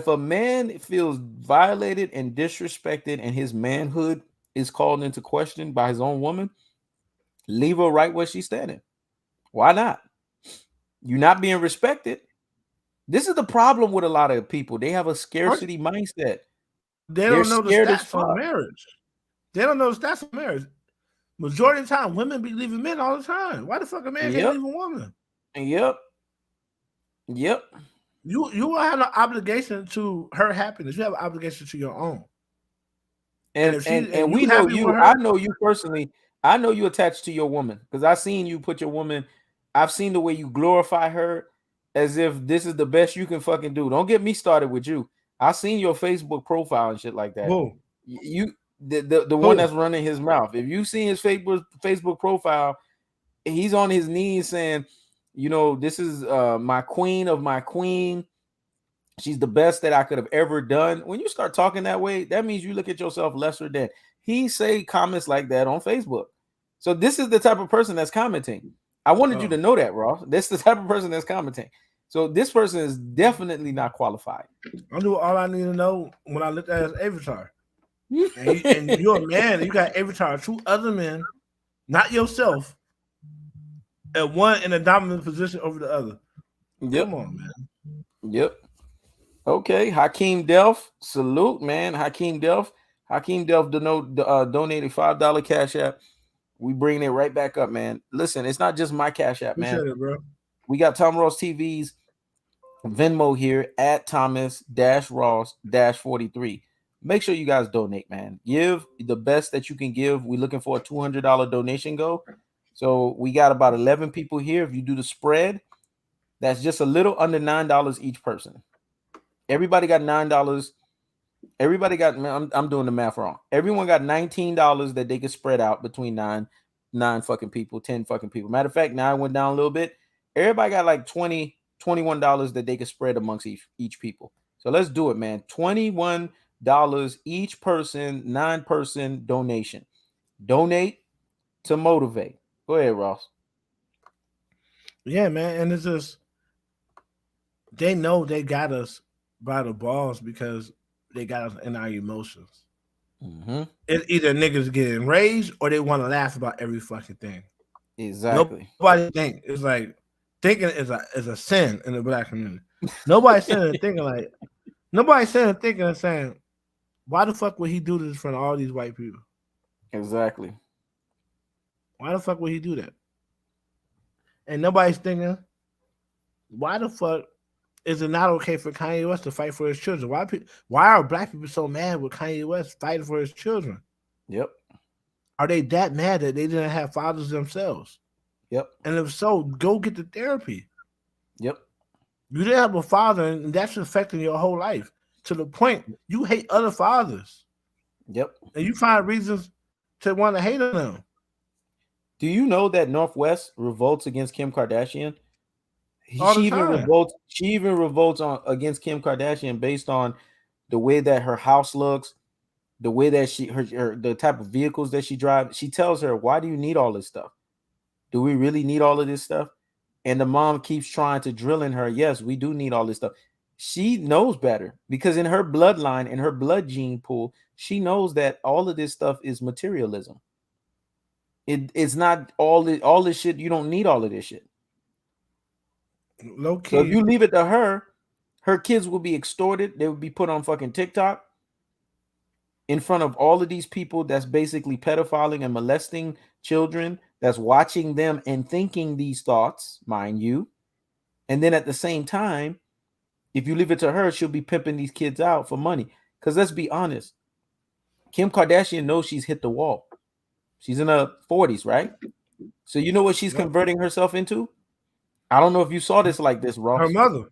a man feels violated and disrespected and his manhood is called into question by his own woman, leave her right where she's standing. Why not? You're not being respected. This is the problem with a lot of people. They have a scarcity mindset. They don't know the stats on marriage. They don't know the stats of marriage. Majority of the time, women be leaving men all the time. Why the fuck a man can't leave a woman? Yep. You will have an obligation to her happiness. You have an obligation to your own. And we know you. I know you personally. I know you attached to your woman because I've seen you put your woman. I've seen the way you glorify her as if this is the best you can fucking do. Don't get me started with you. I've seen your Facebook profile and shit like that. Who? The one that's running his mouth. If you see his Facebook profile, he's on his knees saying, you know, this is my queen of my queen. She's the best that I could have ever done. When you start talking that way, that means you look at yourself lesser than. He say comments like that on Facebook. So this is the type of person that's commenting. I wanted you to know that, Ross. This is the type of person that's commenting. So this person is definitely not qualified. I knew all I need to know when I looked at his avatar. And you're a man, and you got avatar 2 other men, not yourself, and one in a dominant position over the other. Come on, man. Yep. Okay, Hakeem Delph, salute, man. Hakeem Delph donated $5 Cash App. We bring it right back up, man. Listen, it's not just my Cash App, man. Appreciate it, bro. We got Tom Ross TV's Venmo here at Thomas-Ross-43. Make sure you guys donate, man. Give the best that you can give. We're looking for a $200 donation goal. So we got about 11 people here. If you do the spread, that's just a little under $9 each person. Everybody got $9. Everybody got, man, I'm doing the math wrong. Everyone got $19 that they could spread out between nine fucking people, 10 fucking people. Matter of fact, now I went down a little bit. Everybody got like $21 that they could spread amongst each people. So let's do it, man. $21 each person, 9-person donation. Donate to motivate. Go ahead, Ross. Yeah, man. And it's just, they know they got us by the balls because they got us in our emotions. Mm-hmm. It's either niggas getting raised or they want to laugh about every fucking thing. Exactly. Nobody think. It's like thinking is a sin in the black community. Nobody's sitting and thinking like, nobody's sitting and thinking and saying, why the fuck would he do this in front of all these white people? Exactly. Why the fuck would he do that? And nobody's thinking, why the fuck is it not okay for Kanye West to fight for his children? Why are black people so mad with Kanye West fighting for his children? Yep. Are they that mad that they didn't have fathers themselves? Yep. And if so, go get the therapy. Yep. You didn't have a father, and that's affecting your whole life to the point you hate other fathers. Yep. And you find reasons to want to hate on them. Do you know that Northwest revolts against Kim Kardashian? She even revolts against Kim Kardashian based on the way that her house looks, the way that the type of vehicles that she drives. She tells her, "Why do you need all this stuff? Do we really need all of this stuff?" And the mom keeps trying to drill in her, "Yes, we do need all this stuff." She knows better because in her bloodline, in her blood gene pool, she knows that all of this stuff is materialism. It's not all this shit. You don't need all of this shit. Low key. So if you leave it to her, her kids will be extorted. They would be put on fucking TikTok in front of all of these people that's basically pedophiling and molesting children, that's watching them and thinking these thoughts, mind you. And then at the same time, if you leave it to her, she'll be pimping these kids out for money. Because let's be honest, Kim Kardashian knows she's hit the wall. She's in her 40s, right? So you know what she's converting herself into? I don't know if you saw this like this, Ross. Her mother.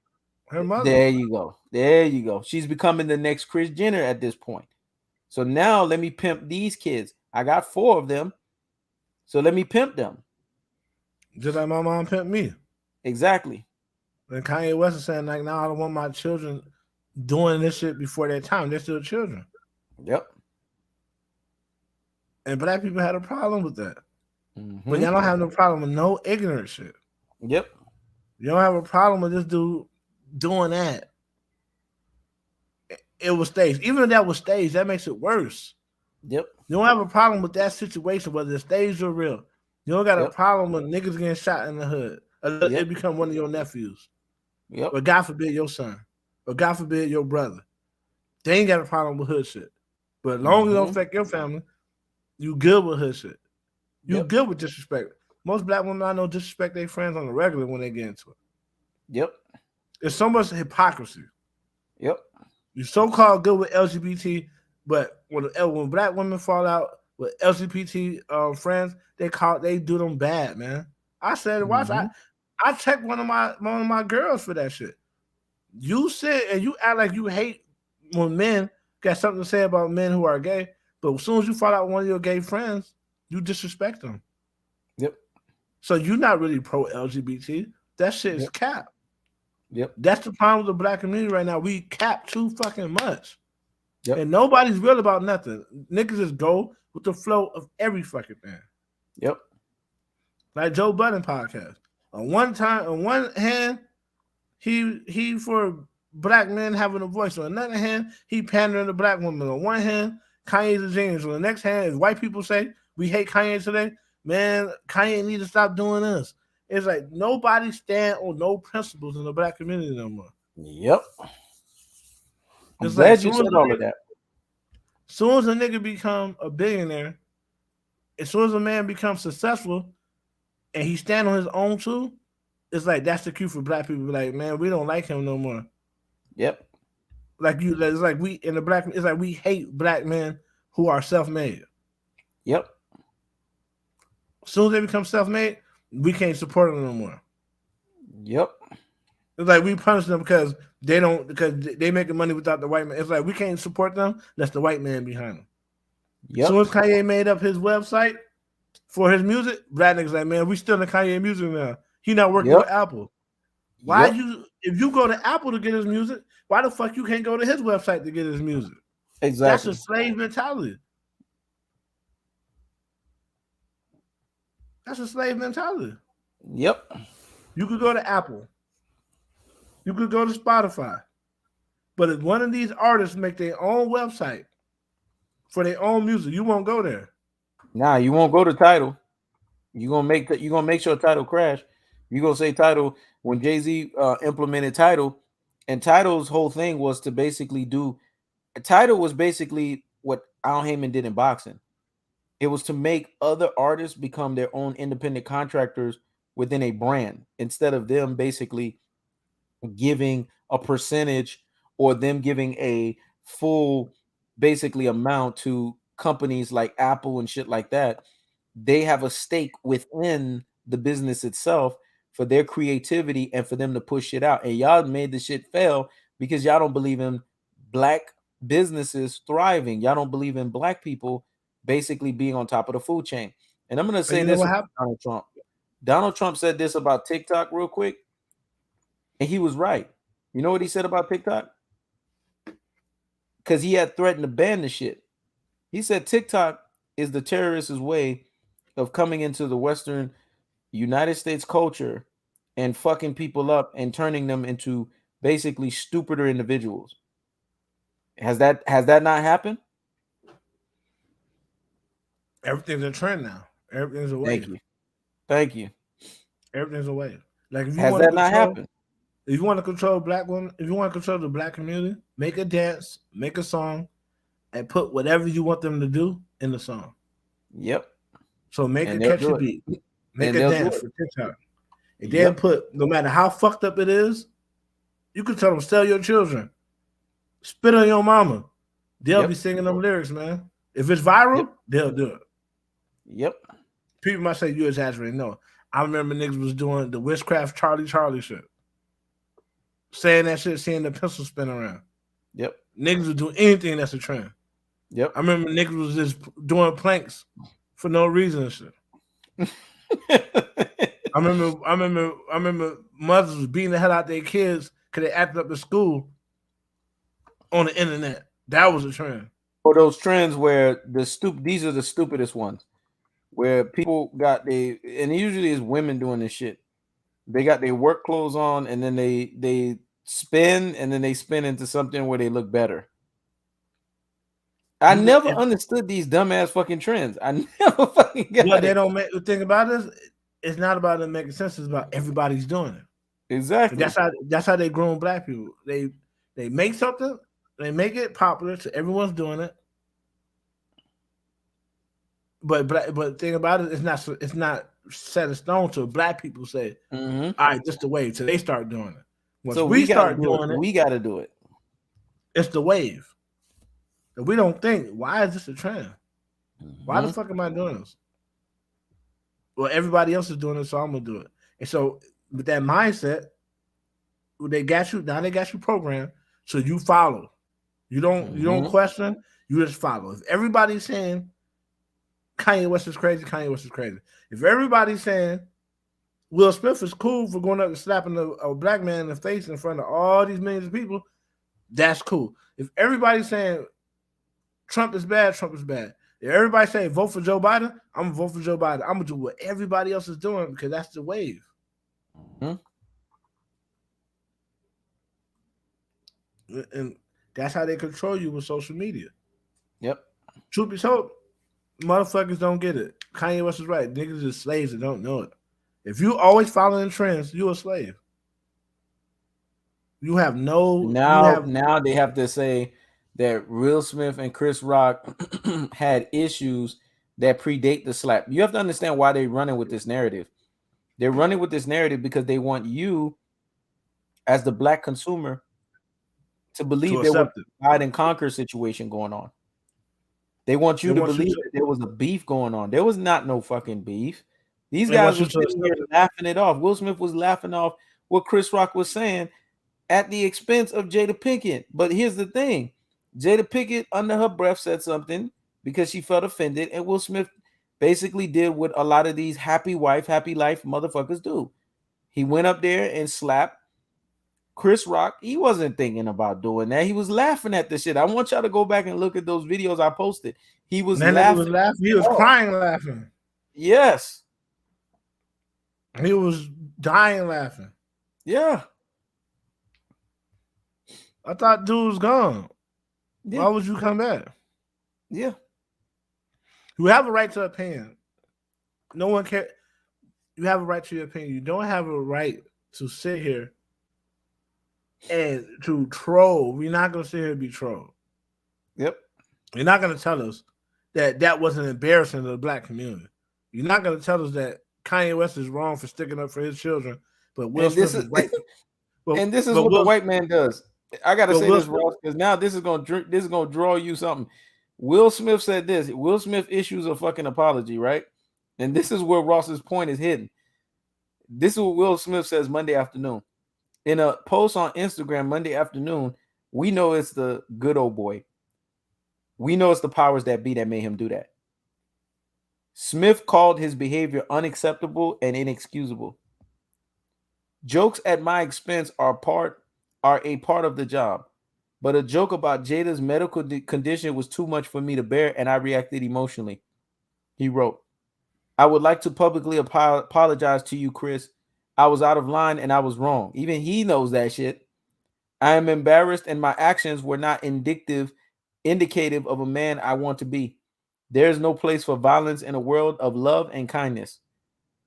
Her mother. There you go. There you go. She's becoming the next Kris Jenner at this point. So now let me pimp these kids. I got 4 of them. So let me pimp them. Just like my mom pimped me. Exactly. And Kanye West is saying, like, now I don't want my children doing this shit before their time. They're still children. Yep. And black people had a problem with that. Mm-hmm. But y'all don't have no problem with no ignorant shit. Yep. You don't have a problem with this dude doing that. It was staged. Even if that was staged, that makes it worse. Yep. You don't have a problem with that situation, whether it's staged or real. You don't got a problem with niggas getting shot in the hood. It become one of your nephews. Yep. Or God forbid your son. Or God forbid your brother. They ain't got a problem with hood shit. But as long as it don't affect your family, you good with hood shit. You good with disrespect. Most black women I know disrespect their friends on the regular when they get into it. Yep. There's so much hypocrisy. Yep. You so-called good with LGBT, but when black women fall out with LGBT friends, they do them bad, man. I said, watch, I checked one of my girls for that shit. You said, and you act like you hate when men got something to say about men who are gay, but as soon as you fall out with one of your gay friends, you disrespect them. Yep. So you're not really pro-LGBT. That shit is cap. Yep. That's the problem with the black community right now. We cap too fucking much. Yep. And nobody's real about nothing. Niggas just go with the flow of every fucking thing. Yep. Like Joe Budden podcast. On one hand, he for black men having a voice. On another hand, he pandering to black women. On one hand, Kanye's a genius. On the next hand, as white people say, we hate Kanye today. Man, Kanye need to stop doing this. It's like nobody stand on no principles in the black community no more. Yep. I'm glad you said all of that. As soon as a nigga become a billionaire, as soon as a man becomes successful and he stand on his own too, it's like that's the cue for black people. Like, man, we don't like him no more. Yep. It's like we in the black. It's like we hate black men who are self-made. Yep. As soon as they become self-made, we can't support them no more. Yep. It's like we punish them because they making money without the white man. It's like we can't support them. That's the white man behind them. Yep. As soon as Kanye made up his website for his music, black niggas like, man, we still in Kanye music now. He not working with Apple. Why if you go to Apple to get his music, why the fuck you can't go to his website to get his music? Exactly. That's a slave mentality. That's a slave mentality. Yep. You could go to Apple. You could go to Spotify. But if one of these artists make their own website for their own music, you won't go there. Nah, you won't go to Tidal. You're gonna make sure Tidal crash. You're gonna say Tidal when Jay-Z implemented Tidal, and Tidal's whole thing was to basically Tidal was basically what Al Heyman did in boxing. It was to make other artists become their own independent contractors within a brand instead of them basically giving a percentage or them giving a full basically amount to companies like Apple and shit like that. They have a stake within the business itself for their creativity and for them to push it out. And y'all made the shit fail because y'all don't believe in black businesses thriving. Y'all don't believe in black people basically being on top of the food chain. And I'm going to say this about Donald Trump. Donald Trump said this about TikTok real quick, and he was right. You know what he said about TikTok? Because he had threatened to ban the shit. He said TikTok is the terrorist's way of coming into the Western United States culture and fucking people up and turning them into basically stupider individuals. Has that not happened? Everything's a trend now. Everything's a wave. Thank you. Everything's a wave. Like if you has that not happened? If you want to control black women, if you want to control the black community, make a dance, make a song, and put whatever you want them to do in the song. Yep. So make a And they'll catchy do it. beat, make And a they'll do dance it. for TikTok, and then Yep. put no matter how fucked up it is, you can tell them sell your children, spit on your mama. They'll be singing them lyrics, man. If it's viral, they'll do it. Yep. People might say you exaggerate. No, I remember niggas was doing the witchcraft Charlie shit, saying that shit, seeing the pencil spin around. Yep. Niggas would do anything that's a trend. Yep. I remember niggas was just doing planks for no reason and shit. I remember mothers was beating the hell out their kids because they acted up at school on the internet. That was a trend. Or those trends where these are the stupidest ones, where people got and it usually is women doing this shit. They got their work clothes on and then they spin and then they spin into something where they look better. I never understood these dumbass fucking trends. I never fucking got it. They don't make the thing about this. It's not about them making sense. It's about everybody's doing it. Exactly. That's how they grown black people. They make something, they make it popular, so everyone's doing it. But the thing about it, it's not set in stone till black people say, all right, this the wave. So they start doing it. Once so we start doing it, we got to do it. It's the wave. And we don't think, why is this a trend? Why the fuck am I doing this? Well, everybody else is doing it, so I'm gonna do it. And so with that mindset, they got you programmed, so you follow. You don't question, you just follow. If everybody's saying Kanye West is crazy, Kanye West is crazy. If everybody's saying Will Smith is cool for going up and slapping a black man in the face in front of all these millions of people, that's cool. If everybody's saying Trump is bad, Trump is bad. If everybody's saying vote for Joe Biden, I'm gonna vote for Joe Biden. I'm gonna do what everybody else is doing because that's the wave. And that's how they control you with social media. Yep. Truth be told, motherfuckers don't get it. Kanye West is right. Niggas are slaves that don't know it. If you always following trends, you're a slave. You have no now they have to say that Will Smith and Chris Rock had issues that predate the slap. You have to understand why they're running with this narrative. They're running with this narrative because they want you, as the black consumer, to believe there was a divide and conquer situation going on. They want you to believe that there was a beef going on. There was not no fucking beef. These guys were sitting here laughing it off. Will Smith was laughing off what Chris Rock was saying at the expense of Jada Pinkett. But here's the thing. Jada Pinkett, under her breath, said something because she felt offended. And Will Smith basically did what a lot of these happy wife, happy life motherfuckers do. He went up there and slapped Chris Rock. He wasn't thinking about doing that. He was laughing at the shit. I want y'all to go back and look at those videos I posted. He was laughing. He was crying laughing. Yes. He was dying laughing. Yeah. I thought dude was gone. Yeah. Why would you come back? Yeah. You have a right to opinion. No one cares. You have a right to your opinion. You don't have a right to sit here and to troll. We're not going to sit here and be trolled. Yep. You're not going to tell us that wasn't embarrassing to the black community. You're not going to tell us that Kanye West is wrong for sticking up for his children, but Will Smith is right. And this is what the white man does. I gotta say this, Ross, because now this is gonna draw you something. Will Smith said this. Will Smith issues a fucking apology, right? And this is where Ross's point is hidden. This is what Will Smith says Monday afternoon. In a post on Instagram Monday afternoon, we know it's the good old boy. We know it's the powers that be that made him do that. Smith called his behavior unacceptable and inexcusable. Jokes at my expense are a part of the job, but a joke about Jada's medical condition was too much for me to bear, and I reacted emotionally. He wrote, I would like to publicly apologize to you, Chris. I was out of line and I was wrong. Even he knows that shit. I am embarrassed and my actions were not indicative of a man I want to be. There is no place for violence in a world of love and kindness.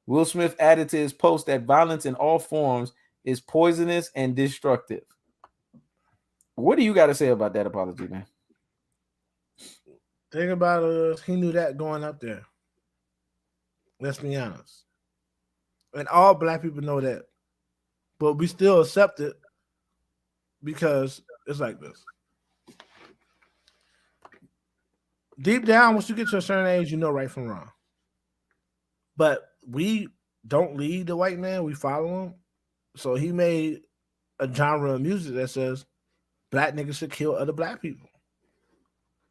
Will Smith added to his post that violence in all forms is poisonous and destructive. What do you got to say about that apology, man? Think about it. He knew that going up there. Let's be honest. And all black people know that. But we still accept it because it's like this. Deep down, once you get to a certain age, you know right from wrong. But we don't lead the white man, we follow him. So he made a genre of music that says black niggas should kill other black people.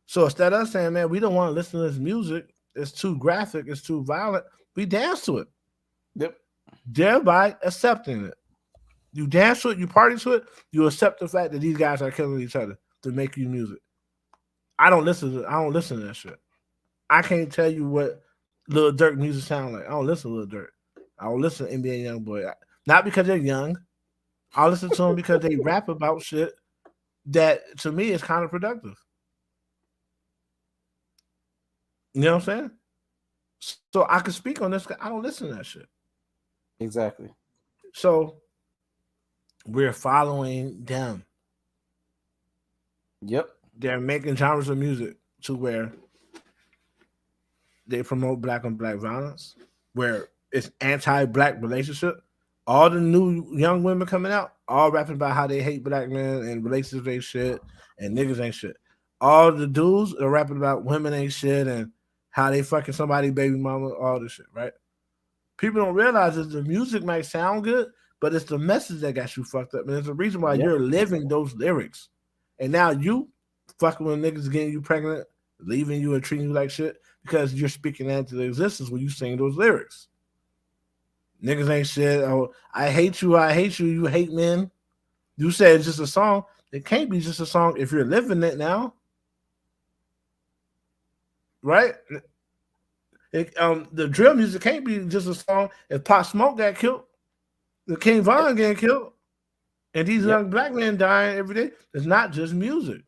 So instead of saying, man, we don't want to listen to this music, it's too graphic, it's too violent, we dance to it. Yep. Thereby accepting it. You dance to it, you party to it, you accept the fact that these guys are killing each other to make you music. I don't listen to that shit. I can't tell you what Lil Durk music sound like. I don't listen to Lil Durk. I don't listen to NBA Youngboy. Not because they're young. I listen to them because they rap about shit that to me is counterproductive. You know what I'm saying? So I can speak on this. I don't listen to that shit. Exactly. So we're following them. Yep. They're making genres of music to where they promote black on black violence, where it's anti-black relationship. All the new young women coming out, all rapping about how they hate black men and relationships ain't shit and niggas ain't shit. All the dudes are rapping about women ain't shit and how they fucking somebody baby mama, all this shit, right? People don't realize that the music might sound good, but it's the message that got you fucked up. And there's a reason why you're living those lyrics. And now you fucking with niggas getting you pregnant, leaving you and treating you like shit because you're speaking that into the existence when you sing those lyrics. Niggas ain't shit. Oh, I hate you, you hate men. You say it's just a song. It can't be just a song if you're living it now. Right? The drill music can't be just a song if Pop Smoke got killed, the King Von getting killed, and these young black men dying every day. It's not just music.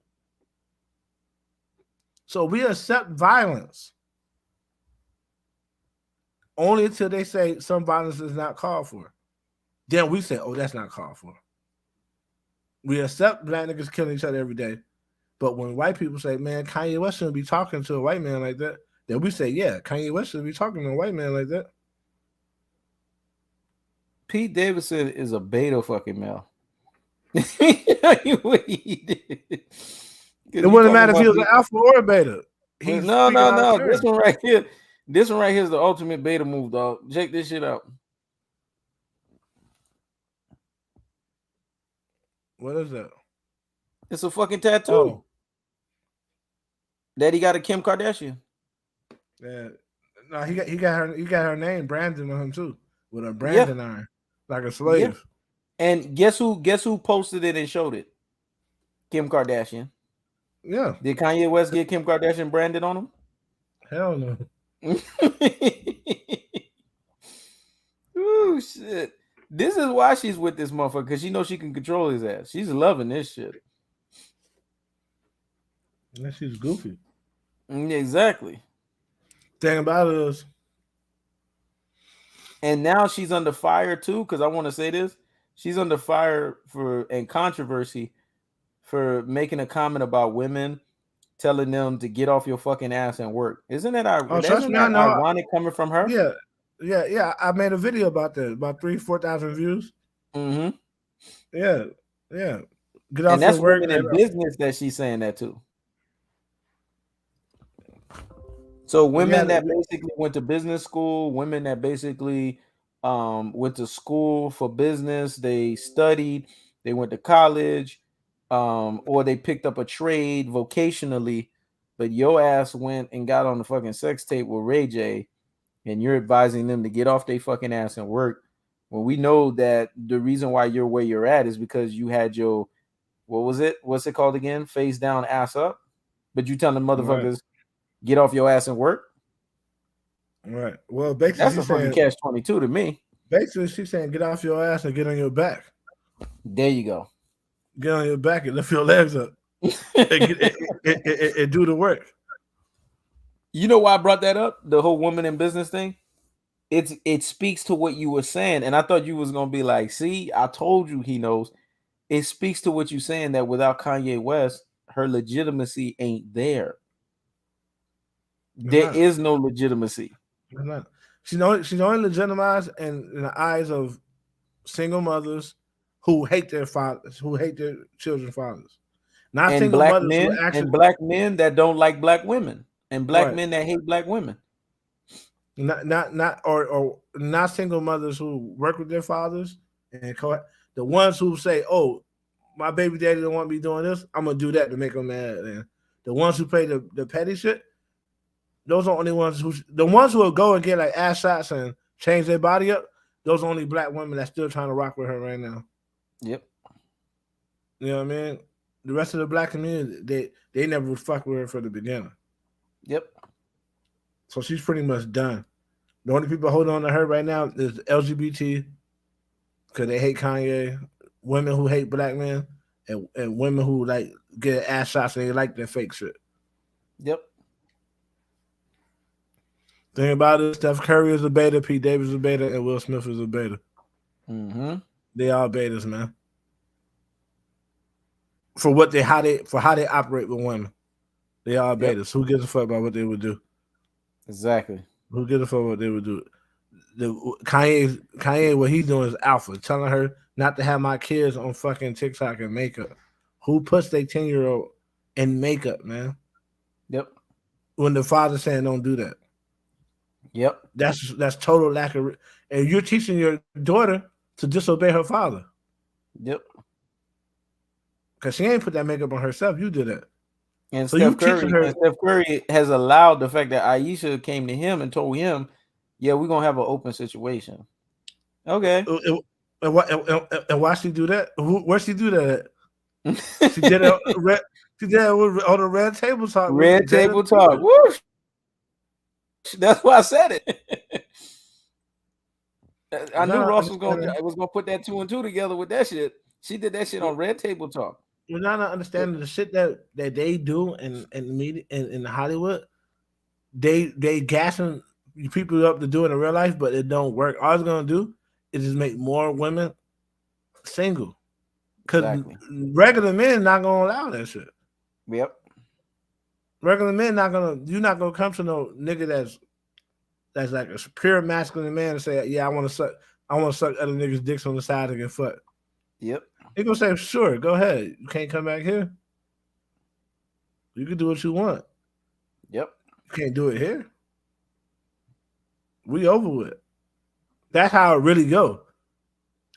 So we accept violence only until they say some violence is not called for. Then we say, oh, that's not called for. We accept black niggas killing each other every day. But when white people say, man, Kanye West shouldn't be talking to a white man like that, then we say, yeah, Kanye West shouldn't be talking to a white man like that. Pete Davidson is a beta fucking male. It wouldn't matter if he was an alpha or a beta. No. This one right here is the ultimate beta move, dog. Check this shit out. What is that? It's a fucking tattoo. Oh. That he got a Kim Kardashian. Yeah. No, he got her name Brandon on him too. With a Brandon iron. Like a slave. Yeah. And guess who posted it and showed it? Kim Kardashian. Yeah. Did Kanye West get Kim Kardashian branded on him? Hell no. Oh shit. This is why she's with this motherfucker, because she knows she can control his ass. She's loving this shit. Yeah, she's goofy. Exactly. Thing about it is, and now she's under fire too, because I want to say this. She's under fire and controversy for making a comment about women, telling them to get off your fucking ass and work. Isn't that ironic coming from her? Yeah. I made a video about that, about 3,000-4,000 views. Mm-hmm. Yeah. Get off and that's women in business that she's saying that too. So women that basically went to business school, women that basically went to school for business, they studied, they went to college, or they picked up a trade vocationally, but your ass went and got on the fucking sex tape with Ray J, and you're advising them to get off their fucking ass and work. When we know that the reason why you're where you're at is because you had your, what's it called again? Face down, ass up. But you telling motherfuckers, get off your ass and work. Right. Well, basically, that's a fucking catch-22 to me. Basically, she's saying, get off your ass and get on your back. There you go. Get on your back and lift your legs up and do the work. You know why I brought that up? The whole woman in business thing? it speaks to what you were saying, and I thought you was gonna be like, see, I told you he knows. It speaks to what you're saying that without Kanye West, her legitimacy ain't there. It's There not. is no legitimacy. It's not. She's only legitimized in the eyes of single mothers who hate their fathers, who hate their children's fathers. Not And single mothers who actually black men that don't like black women, and black right. men that hate black women. Not not single mothers who work with their fathers and the ones who say, "Oh, my baby daddy don't want me doing this. I'm gonna do that to make him mad." And the ones who play the petty shit, those are only ones who will go and get like ass shots and change their body up. Those are only black women that's still trying to rock with her right now. Yep. You know what I mean? The rest of the black community, they never would fuck with her from the beginning. Yep. So she's pretty much done. The only people holding on to her right now is LGBT because they hate Kanye, women who hate black men, and women who like get ass shots and they like their fake shit. Yep. Thing about it, Steph Curry is a beta, Pete Davis is a beta, and Will Smith is a beta. Mm-hmm. They all betas, man. For how they operate with women. They all betas. Yep. Who gives a fuck about what they would do? Exactly. Who gives a fuck what they would do? Kanye, what he's doing is alpha, telling her not to have my kids on fucking TikTok and makeup. Who puts their 10-year-old in makeup, man? Yep. When the father's saying don't do that. Yep. That's total lack of, and you're teaching your daughter to disobey her father. Yep. Because she ain't put that makeup on herself. You did it. And so Steph Curry has allowed the fact that Aisha came to him and told him, yeah, we're going to have an open situation. Okay. And why she do that? Where she do that at? She did it. She did it on the Red Table Talk. Red Table Talk. Woo! That's why I said it. I knew Ross was going to put that 2 and 2 together with that shit. She did that shit on Red Table Talk. You're not understanding the shit that they do in the media in Hollywood. They gassing people up to do it in real life, but it don't work. All it's gonna do is just make more women single. Because regular men not gonna allow that shit. Yep. Regular men you're not gonna come to no nigga that's like a pure masculine man and say, yeah, I want to suck other niggas' dicks on the side to get fucked. Yep. He gonna say, sure, go ahead. You can't come back here. You can do what you want. Yep. You can't do it here. We over with. That's how it really go.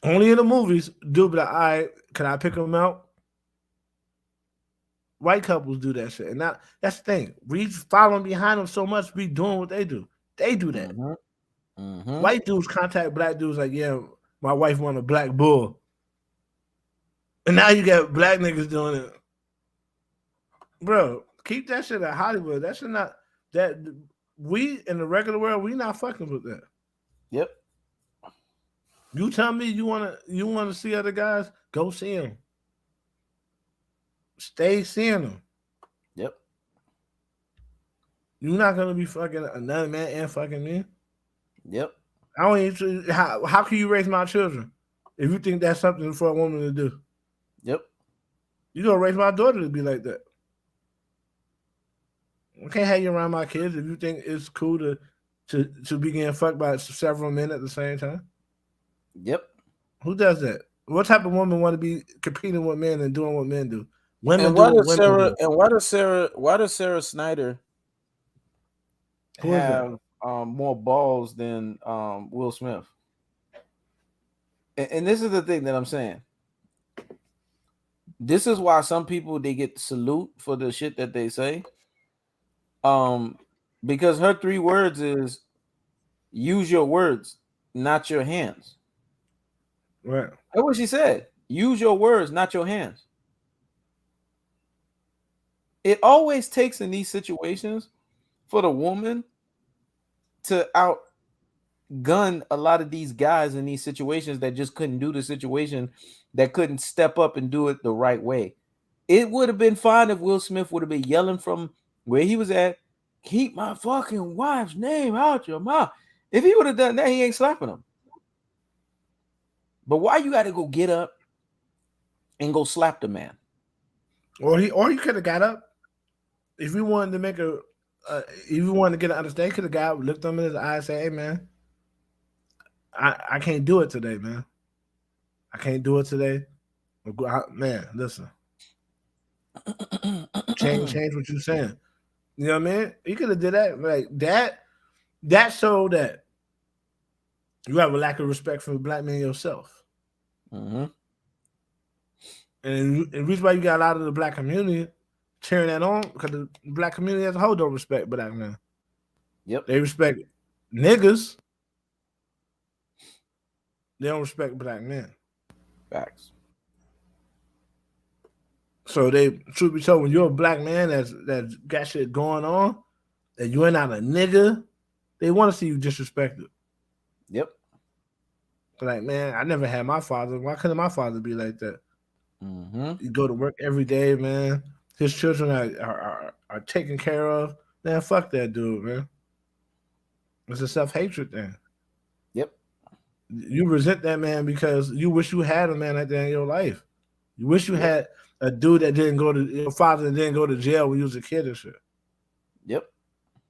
Only in the movies do, but can I pick them out? White couples do that shit. And that's the thing. We following behind them so much, we doing what they do. They do that. Mm-hmm. Mm-hmm. White dudes contact black dudes like, yeah, my wife want a black bull. And now you got black niggas doing it. Bro, keep that shit at Hollywood. That shit not that we in the regular world, we not fucking with that. Yep. You tell me you wanna see other guys, go see them. Stay seeing them. Yep. You're not gonna be fucking another man and fucking me. Yep. I don't even how can you raise my children if you think that's something for a woman to do? Yep. You gonna raise my daughter to be like that. I can't have you around my kids if you think it's cool to be getting fucked by several men at the same time. Yep. Who does that? What type of woman want to be competing with men and doing what men do? Women and why does Sarah Snyder have more balls than Will Smith? And this is the thing that I'm saying. This is why some people they get salute for the shit that they say. Because her 3 words is use your words, not your hands. Right. That's what she said. Use your words, not your hands. It always takes in these situations for the woman to outgun a lot of these guys in these situations that just couldn't do the situation, that couldn't step up and do it the right way. It would have been fine if Will Smith would have been yelling from where he was at, keep my fucking wife's name out your mouth. If he would have done that, he ain't slapping him. But why you got to go get up and go slap the man? Or he could have got up if he wanted to make a. If you wanted to get an understanding, could have got up, looked him in his eyes, and say, "Hey, man, I can't do it today, man. I can't do it today. Man, listen, change what you're saying. You know what I mean? He could have did that like that. That showed that you have a lack of respect for the black man yourself. Mm-hmm. And the reason why you got a lot of the black community cheering that on because the black community as a whole don't respect black men. Yep. They respect niggas. They don't respect black men. Facts. So they, truth be told, when you're a black man that's got shit going on, and you ain't not a nigga, they want to see you disrespected. Yep. Like, man, I never had my father. Why couldn't my father be like that? Mm-hmm. You go to work every day, man. His children are taken care of. Man, fuck that dude, man. It's a self-hatred thing. Yep. You resent that man because you wish you had a man like that in your life. You wish you had a dude that didn't go to your father that didn't go to jail when you was a kid and shit. Yep.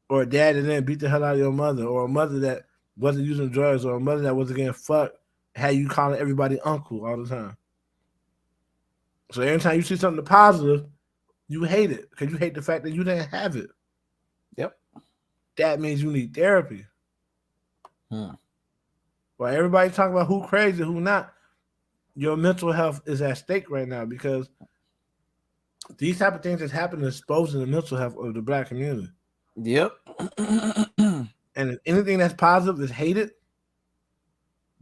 Or a dad that didn't beat the hell out of your mother, or a mother that wasn't using drugs, or a mother that wasn't getting fucked, had you calling everybody uncle all the time. So every time you see something positive, you hate it because you hate the fact that you didn't have it. Yep. That means you need therapy. Hmm. Well, everybody talking about who crazy, who not. Your mental health is at stake right now because these type of things that's happening exposing the mental health of the black community. Yep. And if anything that's positive is hated,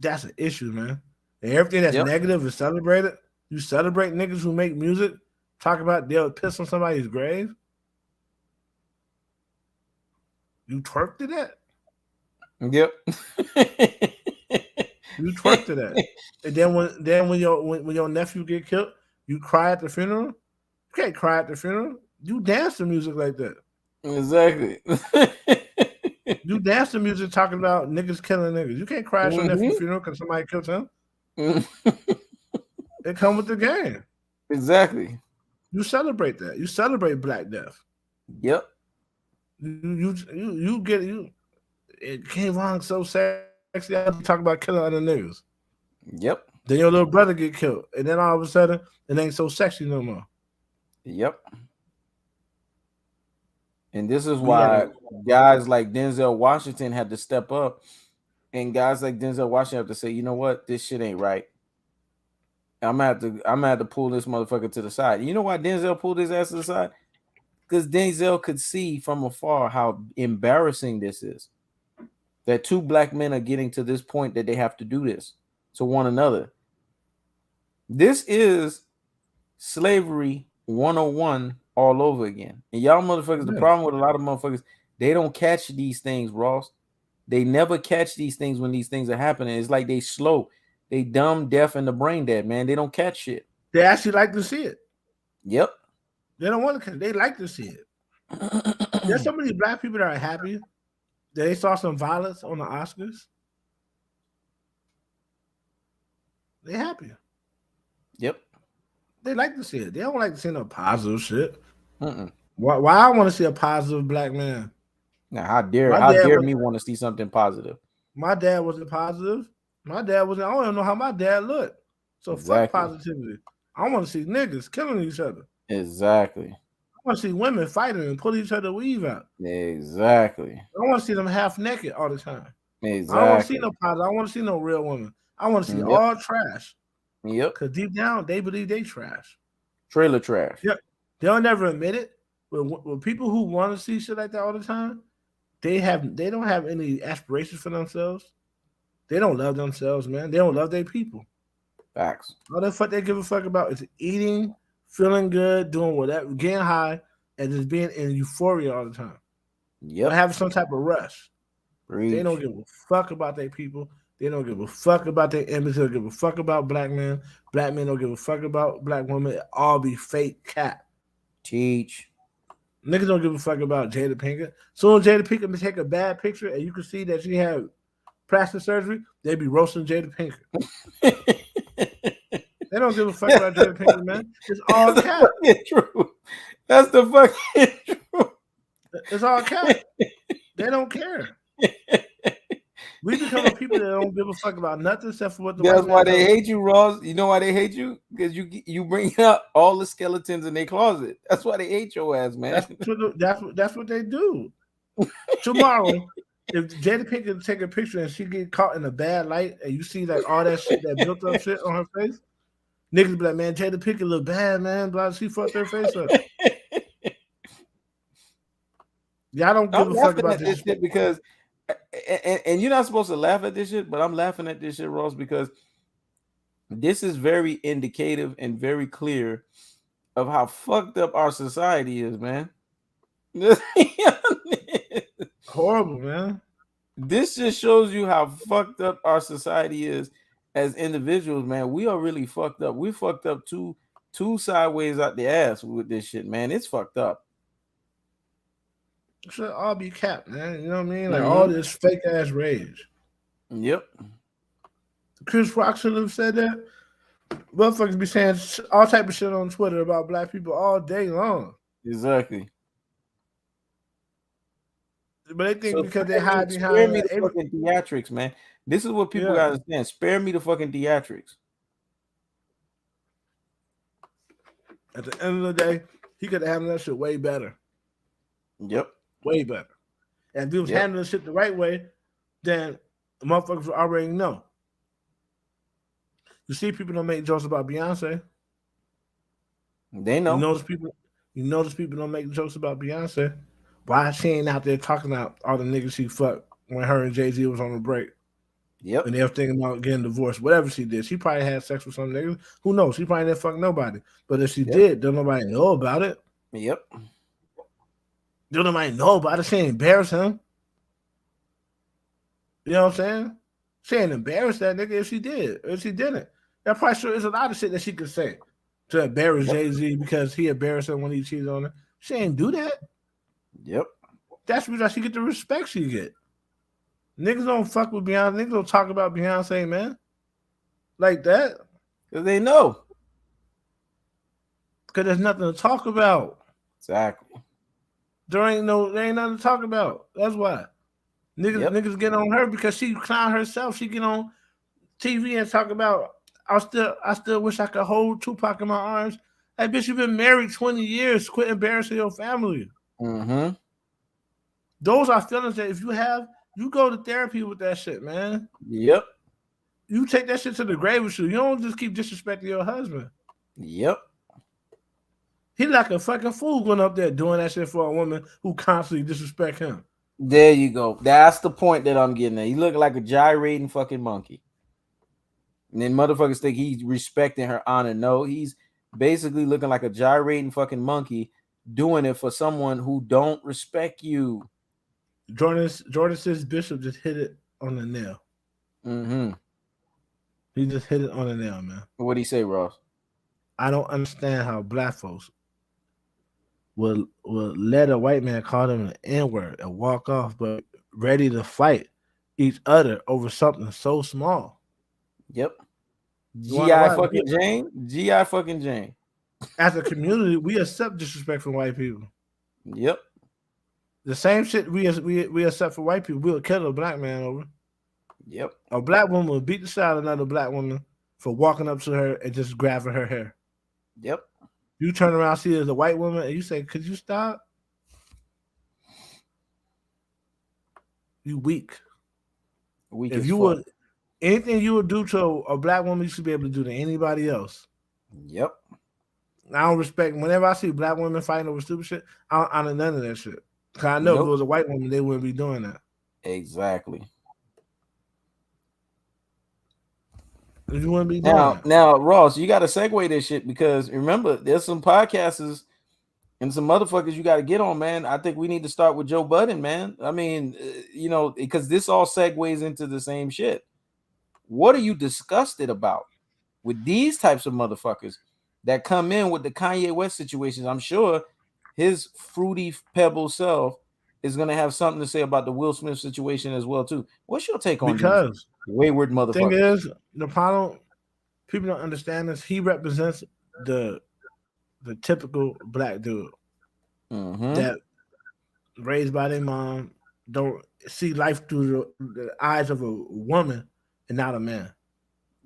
that's an issue, man. And everything that's negative is celebrated. You celebrate niggas who make music, talk about they'll piss on somebody's grave. You twerk to that? Yep. You twerk to that. And then when your nephew get killed, you cry at the funeral? You can't cry at the funeral. You dance to music like that. Exactly. You dance to music talking about niggas killing niggas. You can't cry at your nephew's funeral because somebody killed him. It come with the game. Exactly. You celebrate that. You celebrate Black Death. Yep. You get you. It came along so sexy. I talk about killing other niggas. Yep. Then your little brother get killed, and then all of a sudden it ain't so sexy no more. Yep. And this is why guys like Denzel Washington had to step up, and guys like Denzel Washington have to say, you know what, this shit ain't right. I'm gonna have to pull this motherfucker to the side. You know why Denzel pulled his ass to the side? Because Denzel could see from afar how embarrassing this is. That two black men are getting to this point that they have to do this to one another. This is slavery 101 all over again. And y'all motherfuckers, the problem with a lot of motherfuckers, they don't catch these things, Ross. They never catch these things when these things are happening. It's like they slow. They dumb, deaf, and the brain dead, man. They don't catch shit. They actually like to see it. Yep. They don't want to. They like to see it. There's so many black people that are happy that they saw some violence on the Oscars. They happy. Yep. They like to see it. They don't like to see no positive shit. Mm-mm. Why I want to see a positive black man? Now, how dare me want to see something positive? My dad wasn't positive. My dad wasn't. I don't even know how my dad looked. So fuck positivity. I want to see niggas killing each other. Exactly. I want to see women fighting and pull each other weave out. Exactly. I don't want to see them half naked all the time. Exactly. I don't want to see no positive. I don't want to see no real women. I want to see all trash. Yep. Because deep down, they believe they trash. Trailer trash. Yep. They'll never admit it. But with people who want to see shit like that all the time, they don't have any aspirations for themselves. They don't love themselves, man. They don't love their people. Facts. All the fuck they give a fuck about is eating, feeling good, doing whatever, getting high, and just being in euphoria all the time. Yep. Having some type of rush. Preach. They don't give a fuck about their people. They don't give a fuck about their image. They don't give a fuck about black men. Black men don't give a fuck about black women. It all be fake cat. Teach. Niggas don't give a fuck about Jada Pinkett. So Jada Pinkett may take a bad picture and you can see that she had plastic surgery, they be roasting Jada Pinkett. They don't give a fuck about Jada Pinkett, man. It's all cap. True. That's the fucking truth. It's all cap. They don't care. We become a people that don't give a fuck about nothing except for what the That's white why man they tells. hate you, Ross. You know why they hate you? Because you bring up all the skeletons in their closet. That's why they hate your ass, man. That's what they do. Tomorrow, if Jada Pinkett take a picture and she get caught in a bad light, and you see like all that shit, that built up shit on her face, niggas be like, man, Jada Pinkett look bad, man. Blah, she fucked her face up. Y'all don't give I'm a fuck laughing about at this shit because, and you're not supposed to laugh at this shit, but I'm laughing at this shit, Ross, because this is very indicative and very clear of how fucked up our society is, man. Horrible, man. This just shows you how fucked up our society is as individuals, man. We are really fucked up. We fucked up two sideways out the ass with this shit, man. It's fucked up. It should all be capped, man. You know what I mean? Like all this fake ass rage. Yep. Chris Rock should have said that. Motherfuckers be saying all type of shit on Twitter about black people all day long. Exactly. But they think because they hide behind. Spare me the fucking theatrics, man. This is what people gotta understand. Spare me the fucking theatrics. At the end of the day, he could have handled that shit way better. Yep. Way better. And if he was handling shit the right way, then the motherfuckers would already know. You see, people don't make jokes about Beyonce. They know. You notice people don't make jokes about Beyonce. Why she ain't out there talking about all the niggas she fucked when her and Jay-Z was on the break? Yep. And they were thinking about getting divorced. Whatever she did. She probably had sex with some niggas. Who knows? She probably didn't fuck nobody. But if she did, don't nobody know about it. Yep. Don't nobody know about it. She ain't embarrass him. You know what I'm saying? She ain't embarrassed that nigga if she did. If she didn't. I'm probably sure there's a lot of shit that she could say to embarrass Jay-Z because he embarrassed her when he cheated on her. She ain't do that. Yep. That's because she get the respect she get. Niggas don't fuck with Beyonce. Niggas don't talk about Beyonce, man. Like that. Because they know. Because there's nothing to talk about. Exactly. There ain't nothing to talk about. That's why. Niggas get on her because she clown herself. She get on TV and talk about, I still wish I could hold Tupac in my arms. Hey, bitch, you've been married 20 years. Quit embarrassing your family. Mm-hmm. Those are feelings that if you have, you go to therapy with that shit, man. Yep. You take that shit to the grave with you. You don't just keep disrespecting your husband. Yep. He like a fucking fool going up there doing that shit for a woman who constantly disrespect him. There you go. That's the point that I'm getting at. He look like a gyrating fucking monkey. And then motherfuckers think he's respecting her honor. No, he's basically looking like a gyrating fucking monkey doing it for someone who don't respect you. Jordan says Bishop just hit it on the nail. Mm-hmm. He just hit it on the nail, man. What'd he say, Ross? I don't understand how black folks will let a white man call them an N-word and walk off, but ready to fight each other over something so small. Yep. G.I. fucking Jane. G.I. fucking Jane. As a community, we accept disrespect from white people. Yep. The same shit we accept for white people, we'll kill a black man over. Yep. A black woman will beat the shit out of another black woman for walking up to her and just grabbing her hair. Yep. You turn around, see her as a white woman, and you say, "Could you stop? You weak. If you would, anything you would do to a black woman, you should be able to do to anybody else." Yep. I don't respect. Whenever I see black women fighting over stupid shit, I don't none of that shit. Cause I know if it was a white woman, they wouldn't be doing that. Exactly. You wouldn't be doing that. Now, Ross, you got to segue this shit because remember, there's some podcasters and some motherfuckers you got to get on, man. I think we need to start with Joe Budden, man. I mean, because this all segues into the same shit. What are you disgusted about with these types of motherfuckers that come in with the Kanye West situations? I'm sure his fruity pebble self is gonna have something to say about the Will Smith situation as well too. What's your take on these Because wayward thing motherfuckers? is, the problem people don't understand this. He represents the typical black dude Mm-hmm. that raised by their mom, don't see life through the eyes of a woman and not a man.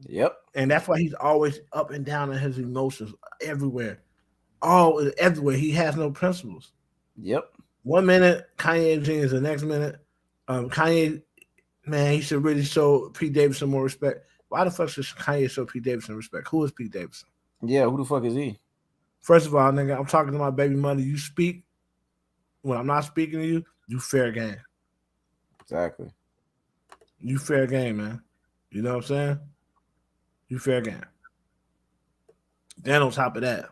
Yep. And that's why he's always up and down in his emotions everywhere. All everywhere. He has no principles. Yep. 1 minute Kanye jeans, the next minute, Kanye, man, he should really show Pete Davidson more respect. Why the fuck should Kanye show Pete Davidson respect? Who is Pete Davidson? Yeah. Who the fuck is he? First of all, nigga, I'm talking to my baby mother. You speak when I'm not speaking to you. You fair game. Exactly. You fair game, man. You know what I'm saying? You fair game. Then on top of that,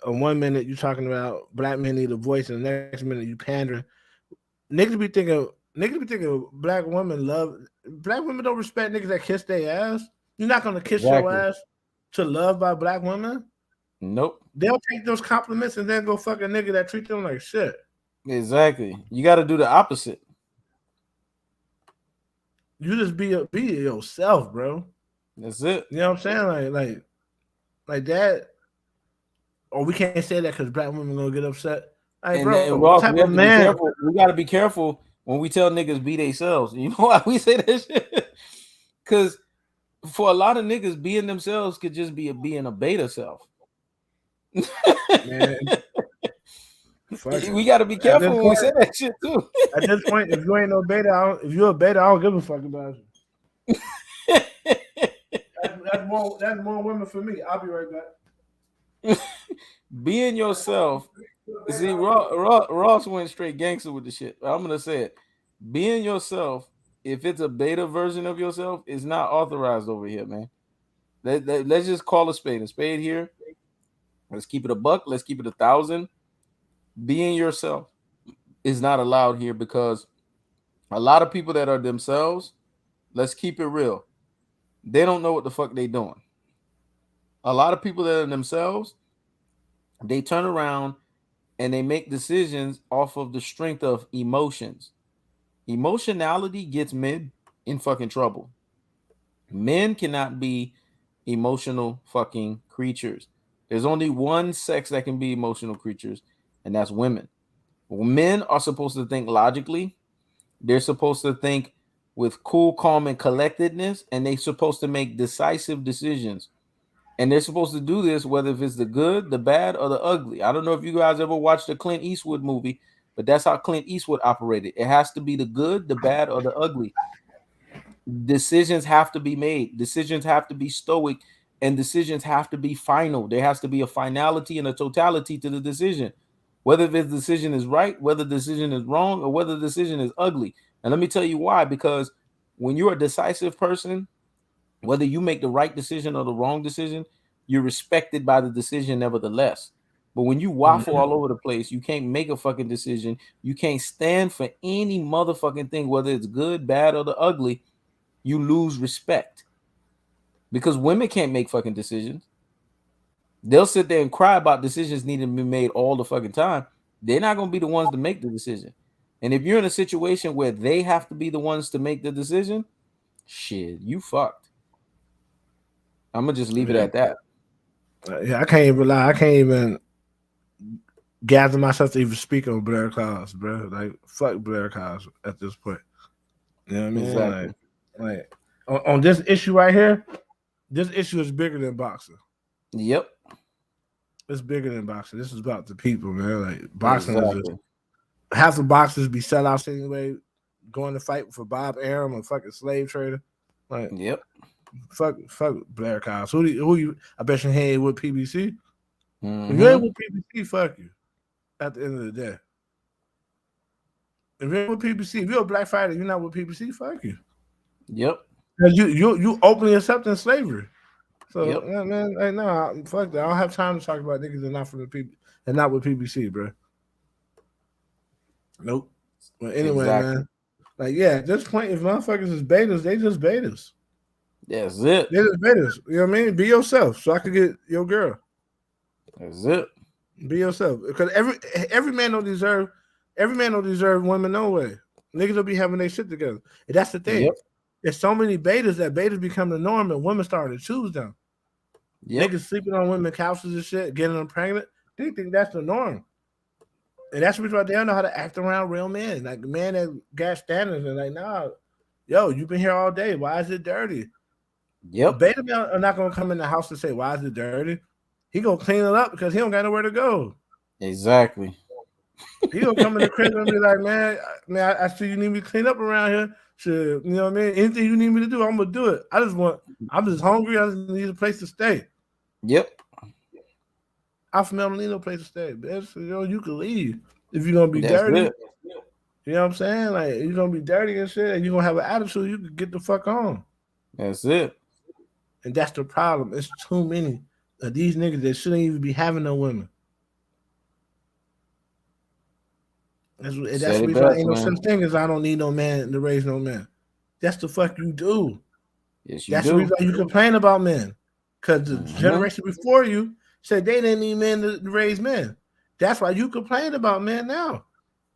on 1 minute you talking about black men need a voice, and the next minute you pandering. Niggas be thinking black women don't respect niggas that kiss their ass. You're not gonna kiss your ass to love by black women. Nope. They'll take those compliments and then go fuck a nigga that treat them like shit. Exactly. You got to do the opposite. You just be yourself, bro. That's it. You know what I'm saying? Like that. Or we can't say that because black women gonna get upset. Like, bro, Ross, type of man? We gotta be careful when we tell niggas be themselves. You know why we say that shit? Because for a lot of niggas, being themselves could just be being a beta self. Man, we got to be careful when we say that shit too. At this point, if you ain't no beta, if you're a beta, I don't give a fuck about you. That's more women for me. I'll be right back. Being yourself. See, Ross went straight gangster with the shit. I'm gonna say it. Being yourself, if it's a beta version of yourself, is not authorized over here, man. Let's just call a spade here. Let's keep it a buck. Let's keep it 1,000. Being yourself is not allowed here because a lot of people that are themselves, let's keep it real, they don't know what the fuck they doing. A lot of people that are themselves, they turn around and they make decisions off of the strength of emotions. Emotionality gets men in fucking trouble. Men cannot be emotional fucking creatures. There's only one sex that can be emotional creatures, and that's women. Men are supposed to think logically. They're supposed to think with cool, calm, and collectedness, and they're supposed to make decisive decisions. And they're supposed to do this whether if it's the good, the bad, or the ugly. I don't know if you guys ever watched a Clint Eastwood movie, but that's how Clint Eastwood operated. It has to be the good, the bad, or the ugly. Decisions have to be made. Decisions have to be stoic, and decisions have to be final. There has to be a finality and a totality to the decision. Whether this decision is right, whether the decision is wrong, or whether the decision is ugly. And let me tell you why. Because when you're a decisive person, whether you make the right decision or the wrong decision, you're respected by the decision nevertheless. But when you waffle all over the place, you can't make a fucking decision. You can't stand for any motherfucking thing, whether it's good, bad, or the ugly. You lose respect. Because women can't make fucking decisions. They'll sit there and cry about decisions needing to be made all the fucking time. They're not going to be the ones to make the decision. And if you're in a situation where they have to be the ones to make the decision, shit, you fucked. I'm going to just leave it at that. Yeah, I can't even lie. I can't even gather myself to even speak on Blair Clouds, bro. Like, fuck Blair Clouds at this point. You know what I mean? Exactly. Like on this issue right here, this issue is bigger than boxing. Yep. It's bigger than boxing. This is about the people, man. Like boxing is just, half the boxers be sellouts anyway, going to fight for Bob Arum, a fucking slave trader. Like, yep. Fuck Blair Clouds. Who you? I bet you ain't with PBC. Mm-hmm. If you ain't with PBC, fuck you. At the end of the day, if you're with PBC, if you're a black fighter, you're not with PBC. Fuck you. Yep. Because you openly accepting slavery. So yep. man, like, no, fuck that. I don't have time to talk about niggas that not from the people and not with PBC, bro. Nope. But anyway, man, like at this point, if motherfuckers is betas, they just betas. That's it. They just betas. You know what I mean? Be yourself, so I could get your girl. That's it. Be yourself, because every man don't deserve women no way. Niggas will be having their shit together, and that's the thing. Yep. There's so many betas that betas become the norm, and women starting to choose them. Yep. Niggas sleeping on women couches and shit, getting them pregnant. They think that's the norm, and that's the reason why they don't know how to act around real men. Like the man that got standards and like, nah, yo, you've been here all day. Why is it dirty? A Yep. beta male are not gonna come in the house and say, why is it dirty? He gonna clean it up because he don't got nowhere to go. Exactly. He gonna come in the crib and be like, man, I see you need me to clean up around here. Shit, you know what I mean? Anything you need me to do, I'm gonna do it. I'm just hungry. I just need a place to stay. Yep. Alpha male don't need no place to stay, bitch. You know, you can leave if you're gonna be That's dirty. it. You know what I'm saying? Like you're gonna be dirty and shit, and you're gonna have an attitude, you can get the fuck on. That's it. And that's the problem. It's too many of these niggas that shouldn't even be having no women. That's the reason why ain't no such thing as I don't need no man to raise no man. That's the fuck you do. Yes, you That's do. the reason why you complain about men. Because the generation before you said they didn't need men to raise men. That's why you complain about men now.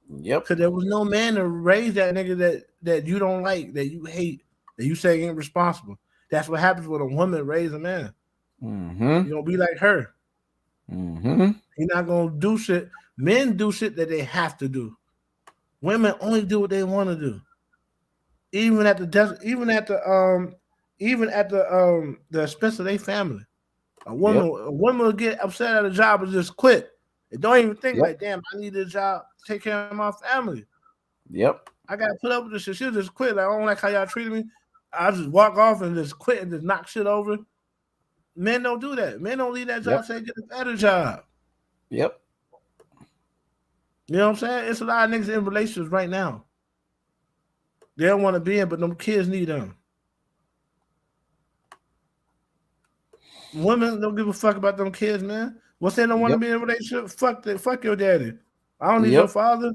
Yep. Because there was no man to raise that nigga that you don't like, that you hate, that you say ain't responsible. That's what happens when a woman raise a man. You're gonna be like her. You're not gonna do shit. Men do shit that they have to do. Women only do what they want to do. Even at the expense of their family. A woman will get upset at a job and just quit. They don't even think like, damn, I need a job to take care of my family. Yep. I gotta put up with this shit. She'll just quit. Like, I don't like how y'all treated me. I just walk off and just quit and just knock shit over. Men don't do that. Men don't leave that job, say get a better job. Yep. You know what I'm saying? It's a lot of niggas in relationships right now. They don't want to be in, but them kids need them. Women don't give a fuck about them kids, man. Once they don't want to be in a relationship, fuck your daddy. I don't need your father.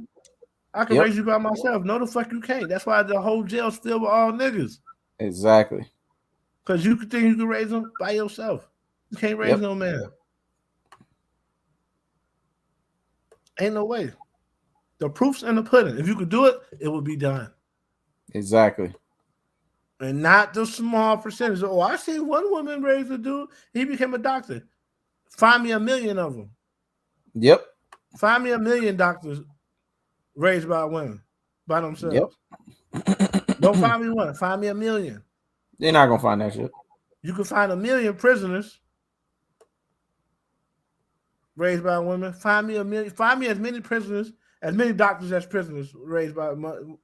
I can raise you by myself. No, the fuck you can't. That's why the whole jail's filled with all niggas. Exactly. Because you think you can raise them by yourself. You can't raise no man. Ain't no way. The proof's in the pudding. If you could do it, it would be done. Exactly. And not the small percentage. Oh, I seen one woman raise a dude. He became a doctor. Find me 1 million of them. Yep. Find me 1 million doctors raised by women, by themselves. Yep. Don't find me one. Find me 1 million. They're not gonna find that shit. You can find 1 million prisoners raised by women. Find me 1 million. Find me as many prisoners, as many doctors as prisoners raised by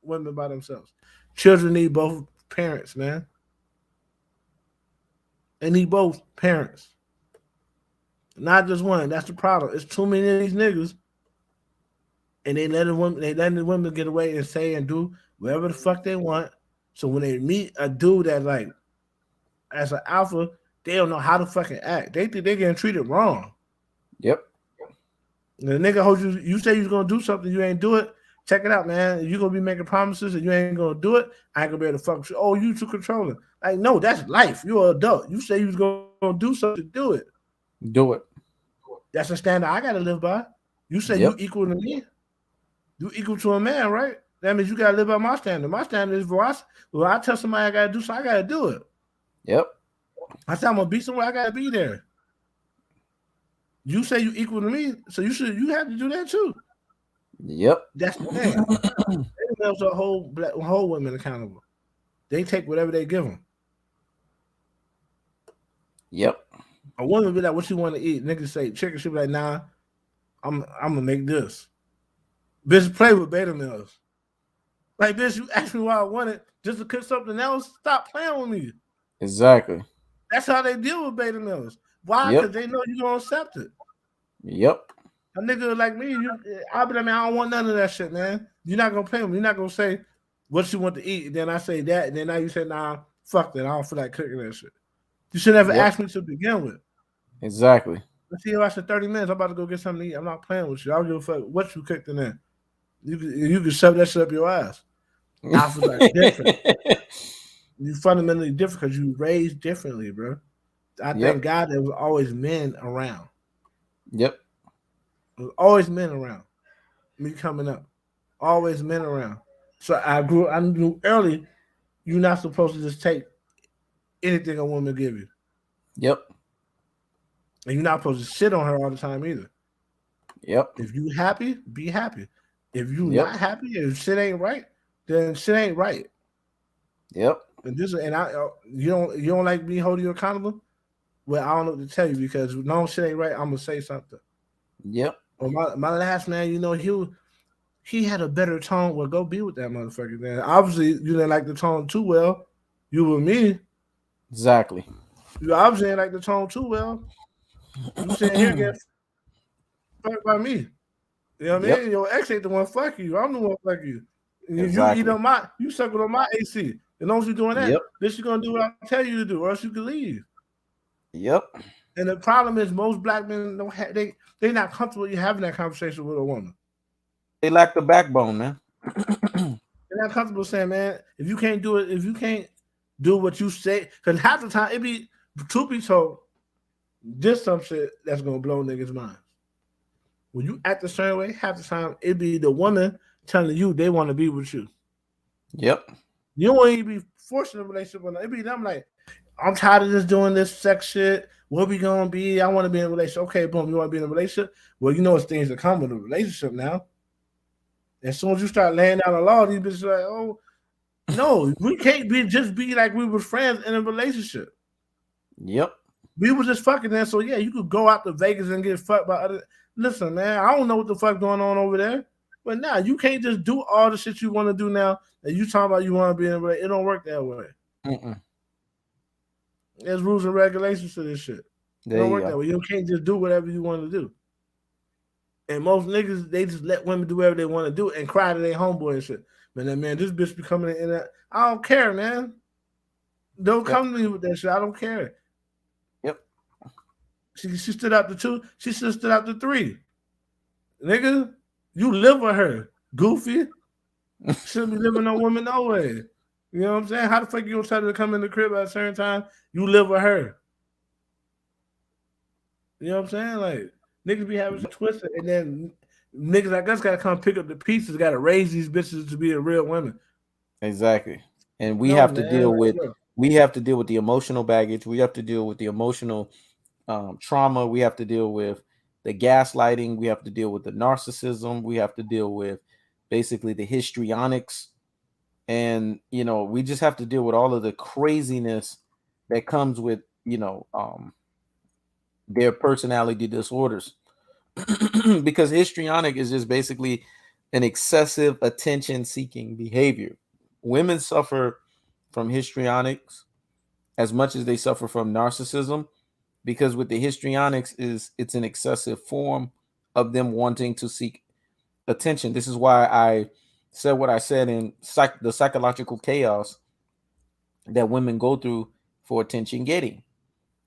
women by themselves. Children need both parents, man. They need both parents. Not just one. That's the problem. It's too many of these niggas, and they letting the women get away and say and do whatever the fuck they want. So when they meet a dude that like as an alpha, they don't know how to fucking act. They think they're getting treated wrong. Yep. The nigga hold you say you're gonna do something, you ain't do it. Check it out, man. You're gonna be making promises and you ain't gonna do it. I ain't gonna be able to fuck with you. Oh, you too controlling. Like, no, that's life. You're an adult. You say you was gonna do something, do it. Do it. That's a standard I gotta live by. You say you equal to me. You equal to a man, right? That means you gotta live by my standard. My standard is when I tell somebody I gotta do something, I gotta do it. Yep. I say I'm gonna be somewhere, I gotta be there. You say you equal to me, so you have to do that too. Yep. That's the thing. They hold women accountable. They take whatever they give them. Yep. A woman be like, "What you want to eat?" Niggas say chicken. She be like, "Nah, I'm gonna make this." Bitch, play with beta males. Like, bitch, you asked me why I want it just to cook something else. Stop playing with me. Exactly. That's how they deal with beta males. Why? Because they know you're gonna accept it. Yep. A nigga like me, I don't want none of that shit, man. You're not gonna play with me. You're not gonna say what you want to eat. And then I say that, and then now you say, "Nah, fuck that. I don't feel like cooking that shit." You should never ask me to begin with. Exactly. Let's see if I said 30 minutes. I'm about to go get something to eat. I'm not playing with you. I don't give a fuck what you cooked in there. You can shove that shit up your ass. Alphas are different. You fundamentally different because you raised differently, bro. I thank God there was always men around. Yep. There's always men around me coming up. Always men around. So I knew early you're not supposed to just take anything a woman give you. Yep. And you're not supposed to shit on her all the time either. Yep. If you happy, be happy. If you Yep. not happy, if shit ain't right, then shit ain't right. Yep. And I you don't like me holding you accountable? Well, I don't know what to tell you because no shit ain't right. I'm gonna say something. Yep. Or my last man, he had a better tone. Well, go be with that motherfucker. Then obviously you didn't like the tone too well. You with me. Exactly. You obviously didn't like the tone too well. You sitting here getting fucked by me. You know what I Yep. mean? Your ex ain't the one fuck you. I'm the one fuck you. You eat Exactly. on you suckle on my AC. As long as you're doing that, Yep. this you're gonna do what I tell you to do, or else you can leave. Yep. And the problem is most black men don't have they not comfortable you having that conversation with a woman. They lack the backbone, man. They're not comfortable saying, man, if you can't do it, if you can't do what you say, because half the time it be truth be told, this some shit that's gonna blow niggas' minds. When you act a certain way, half the time it be the woman telling you they want to be with you. Yep. You don't even be forcing a relationship with them. It be them like, I'm tired of just doing this sex shit. What we gonna be? I want to be in a relationship. Okay, boom, you want to be in a relationship? Well, you know it's things that come with a relationship now. As soon as you start laying down the law, these bitches are like, oh no, we can't be like we were friends in a relationship. Yep. We was just fucking there. So yeah, you could go out to Vegas and get fucked by other. Listen, man, I don't know what the fuck going on over there. But now you can't just do all the shit you want to do now. And you talking about you want to be in a relationship. It don't work that way. Mm-mm. There's rules and regulations to this shit. It There don't you work that go. way. You can't just do whatever you want to do. And most niggas, they just let women do whatever they want to do and cry to their homeboy and shit. Man, this bitch be coming in that. I don't care, man. Don't Yep. come to me with that shit. I don't care. Yep. She stood up to 2. She should have stood up to 3. Nigga, you live with her. Goofy. Shouldn't be living no woman no way. You know what I'm saying? How the fuck you gonna tell her to come in the crib at a certain time? You live with her. You know what I'm saying? Like niggas be having twisted, and then niggas like us gotta come pick up the pieces, gotta raise these bitches to be a real women. Exactly. And No, man, like, we have to deal with the emotional baggage. We have to deal with the emotional trauma. We have to deal with the gaslighting. We have to deal with the narcissism. We have to deal with basically the histrionics. And, we just have to deal with all of the craziness that comes with, their personality disorders. Because histrionic is just basically an excessive attention seeking behavior. Women suffer from histrionics as much as they suffer from narcissism, because with the histrionics it's an excessive form of them wanting to seek attention. This is why I said what I said in the psychological chaos that women go through for attention getting.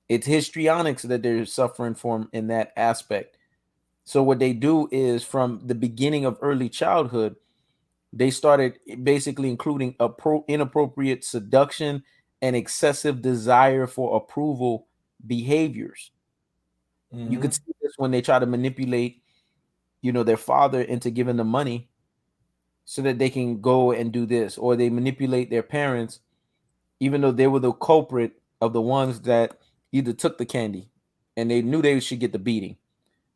It's histrionics that they're suffering from in that aspect. So what they do is from the beginning of early childhood, they started basically including inappropriate seduction and excessive desire for approval behaviors. You could see this when they try to manipulate, their father into giving them money so that they can go and do this, or they manipulate their parents, even though they were the culprit of the ones that either took the candy and they knew they should get the beating,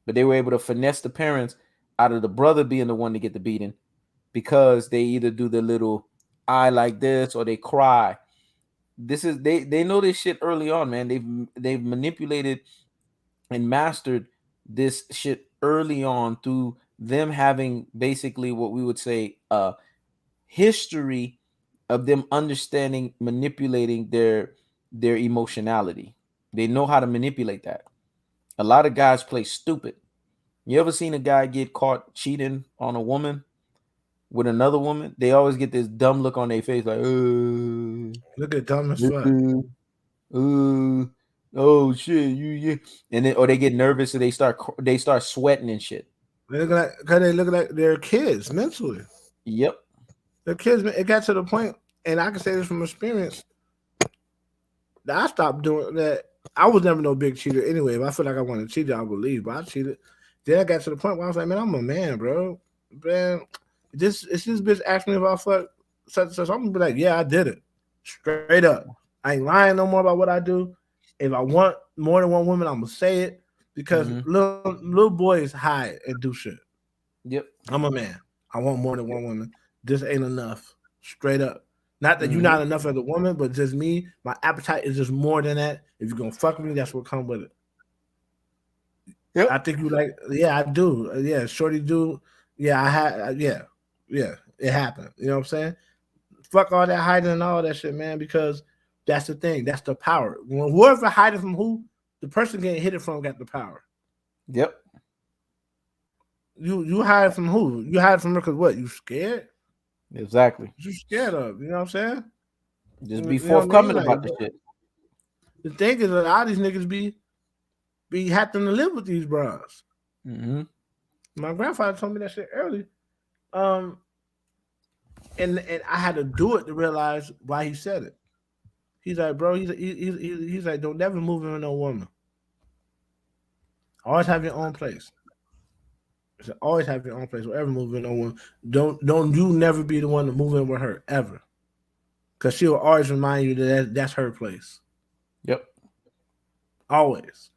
but they were able to finesse the parents out of the brother being the one to get the beating because they either do the little eye like this or they cry. This is they know this shit early on, man. They've manipulated and mastered this shit early on through them having basically what we would say a history of them understanding, manipulating their emotionality. They know how to manipulate that. A lot of guys play stupid. You ever seen a guy get caught cheating on a woman with another woman? They always get this dumb look on their face, like, look at dumb as fuck. Oh shit, yeah, and then or they get nervous and they start sweating and shit. They look like they're kids mentally. Yep. They're kids. It got to the point, and I can say this from experience, that I stopped doing that. I was never no big cheater anyway. If I feel like I want to cheat, I will leave. But I cheated, Then I got to the point where I was like, man, I'm a man, bro. Man, if this bitch asked me if I fuck such and such, I'm gonna be like, yeah, I did it. Straight up. I ain't lying no more about what I do. If I want more than one woman, I'm gonna say it because Mm-hmm. little boys hide and do shit. Yep. I'm a man. I want more than one woman. This ain't enough. Straight up. Not that you're Mm-hmm. not enough as a woman, but just me. My appetite is just more than that. If you're gonna fuck with me, that's what come with it. I Yep. think you like, yeah, I do. Yeah, shorty do. Yeah, I had, yeah, it happened. You know what I'm saying? Fuck all that hiding and all that shit, man, because that's the thing. That's the power. When whoever hiding from who, the person getting hit it from got the power. Yep. You hide from who? You hide from her because what? You scared? Exactly. What you scared of? You know what I'm saying? Just be You know what I mean? forthcoming Like about the shit. the thing is, a lot of these niggas be having to live with these bras. Mm-hmm. My grandfather told me that shit early. Um, and I had to do it to realize why he said it. He's like, bro, he's like, don't never move in with no woman. Always have your own place. He said, always have your own place. Whatever move in no one. Don't you never be the one to move in with her ever. Cause she'll always remind you that that's her place. Yep. Always.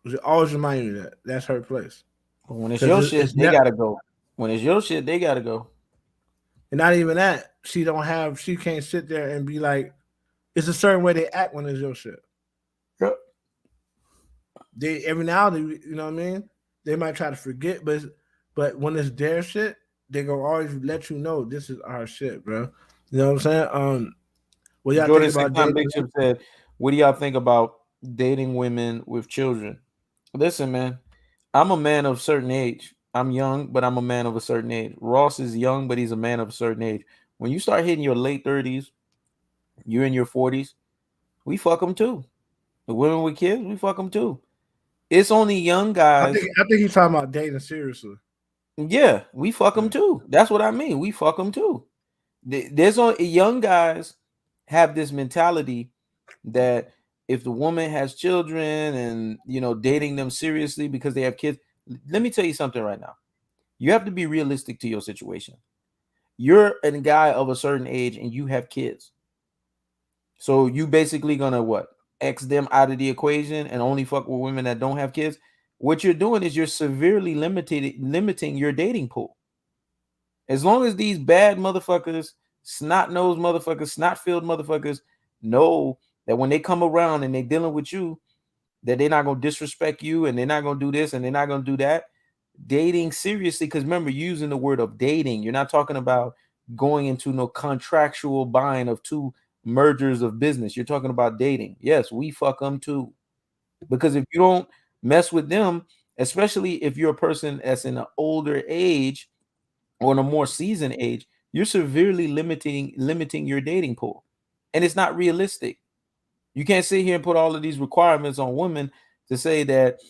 She'll always remind you that that's her place. But when it's Cause your shit, it's they not gotta go. When it's your shit, they gotta go. and not even that. She can't sit there and be like, it's a certain way they act when it's your shit. Yep. They every now and then, you know what I mean? They might try to forget, but when it's their shit, they gonna always let you know this is our shit, bro. You know what I'm saying? What y'all think Jordan about Six Time dating? Big Chip said, "What do y'all think about dating women with children?" Listen, man, I'm a man of a certain age. I'm young, but I'm a man of a certain age. Ross is young, but he's a man of a certain age. When you start hitting your late 30s, you're in your 40s, we fuck them too. The women with kids, we fuck them too. It's only young guys. I think he's talking about dating seriously. Yeah, we fuck them Yeah. too. That's what I mean. We fuck them too. There's only young guys have this mentality that if the woman has children and dating them seriously because they have kids, let me tell you something right now. You have to be realistic to your situation. You're a guy of a certain age and you have kids. So you basically gonna what? X them out of the equation and only fuck with women that don't have kids. What you're doing is you're severely limiting your dating pool. As long as these bad motherfuckers, snot-nosed motherfuckers, snot-filled motherfuckers know that when they come around and they dealing with you, that they're not gonna disrespect you and they're not gonna do this and they're not gonna do that. Dating seriously, because remember, using the word of dating, you're not talking about going into no contractual buying of two mergers of business. You're talking about dating. Yes, we fuck them too. Because if you don't mess with them, especially if you're a person that's in an older age or in a more seasoned age, you're severely limiting your dating pool. And it's not realistic. You can't sit here and put all of these requirements on women to say that,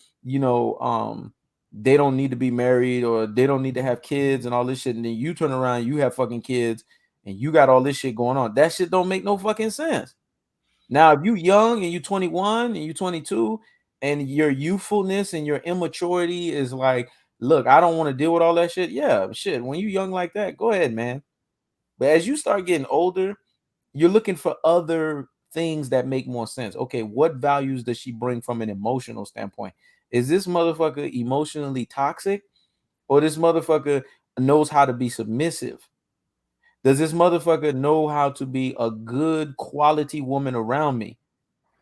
they don't need to be married or they don't need to have kids and all this shit. And then you turn around, you have fucking kids and you got all this shit going on. That shit don't make no fucking sense. Now, if you young and you 21 and you 22 and your youthfulness and your immaturity is like, look, I don't want to deal with all that shit. Yeah, shit. When you young like that, go ahead, man. But as you start getting older, you're looking for other things that make more sense. Okay, what values does she bring from an emotional standpoint? Is this motherfucker emotionally toxic or this motherfucker knows how to be submissive? Does this motherfucker know how to be a good quality woman around me?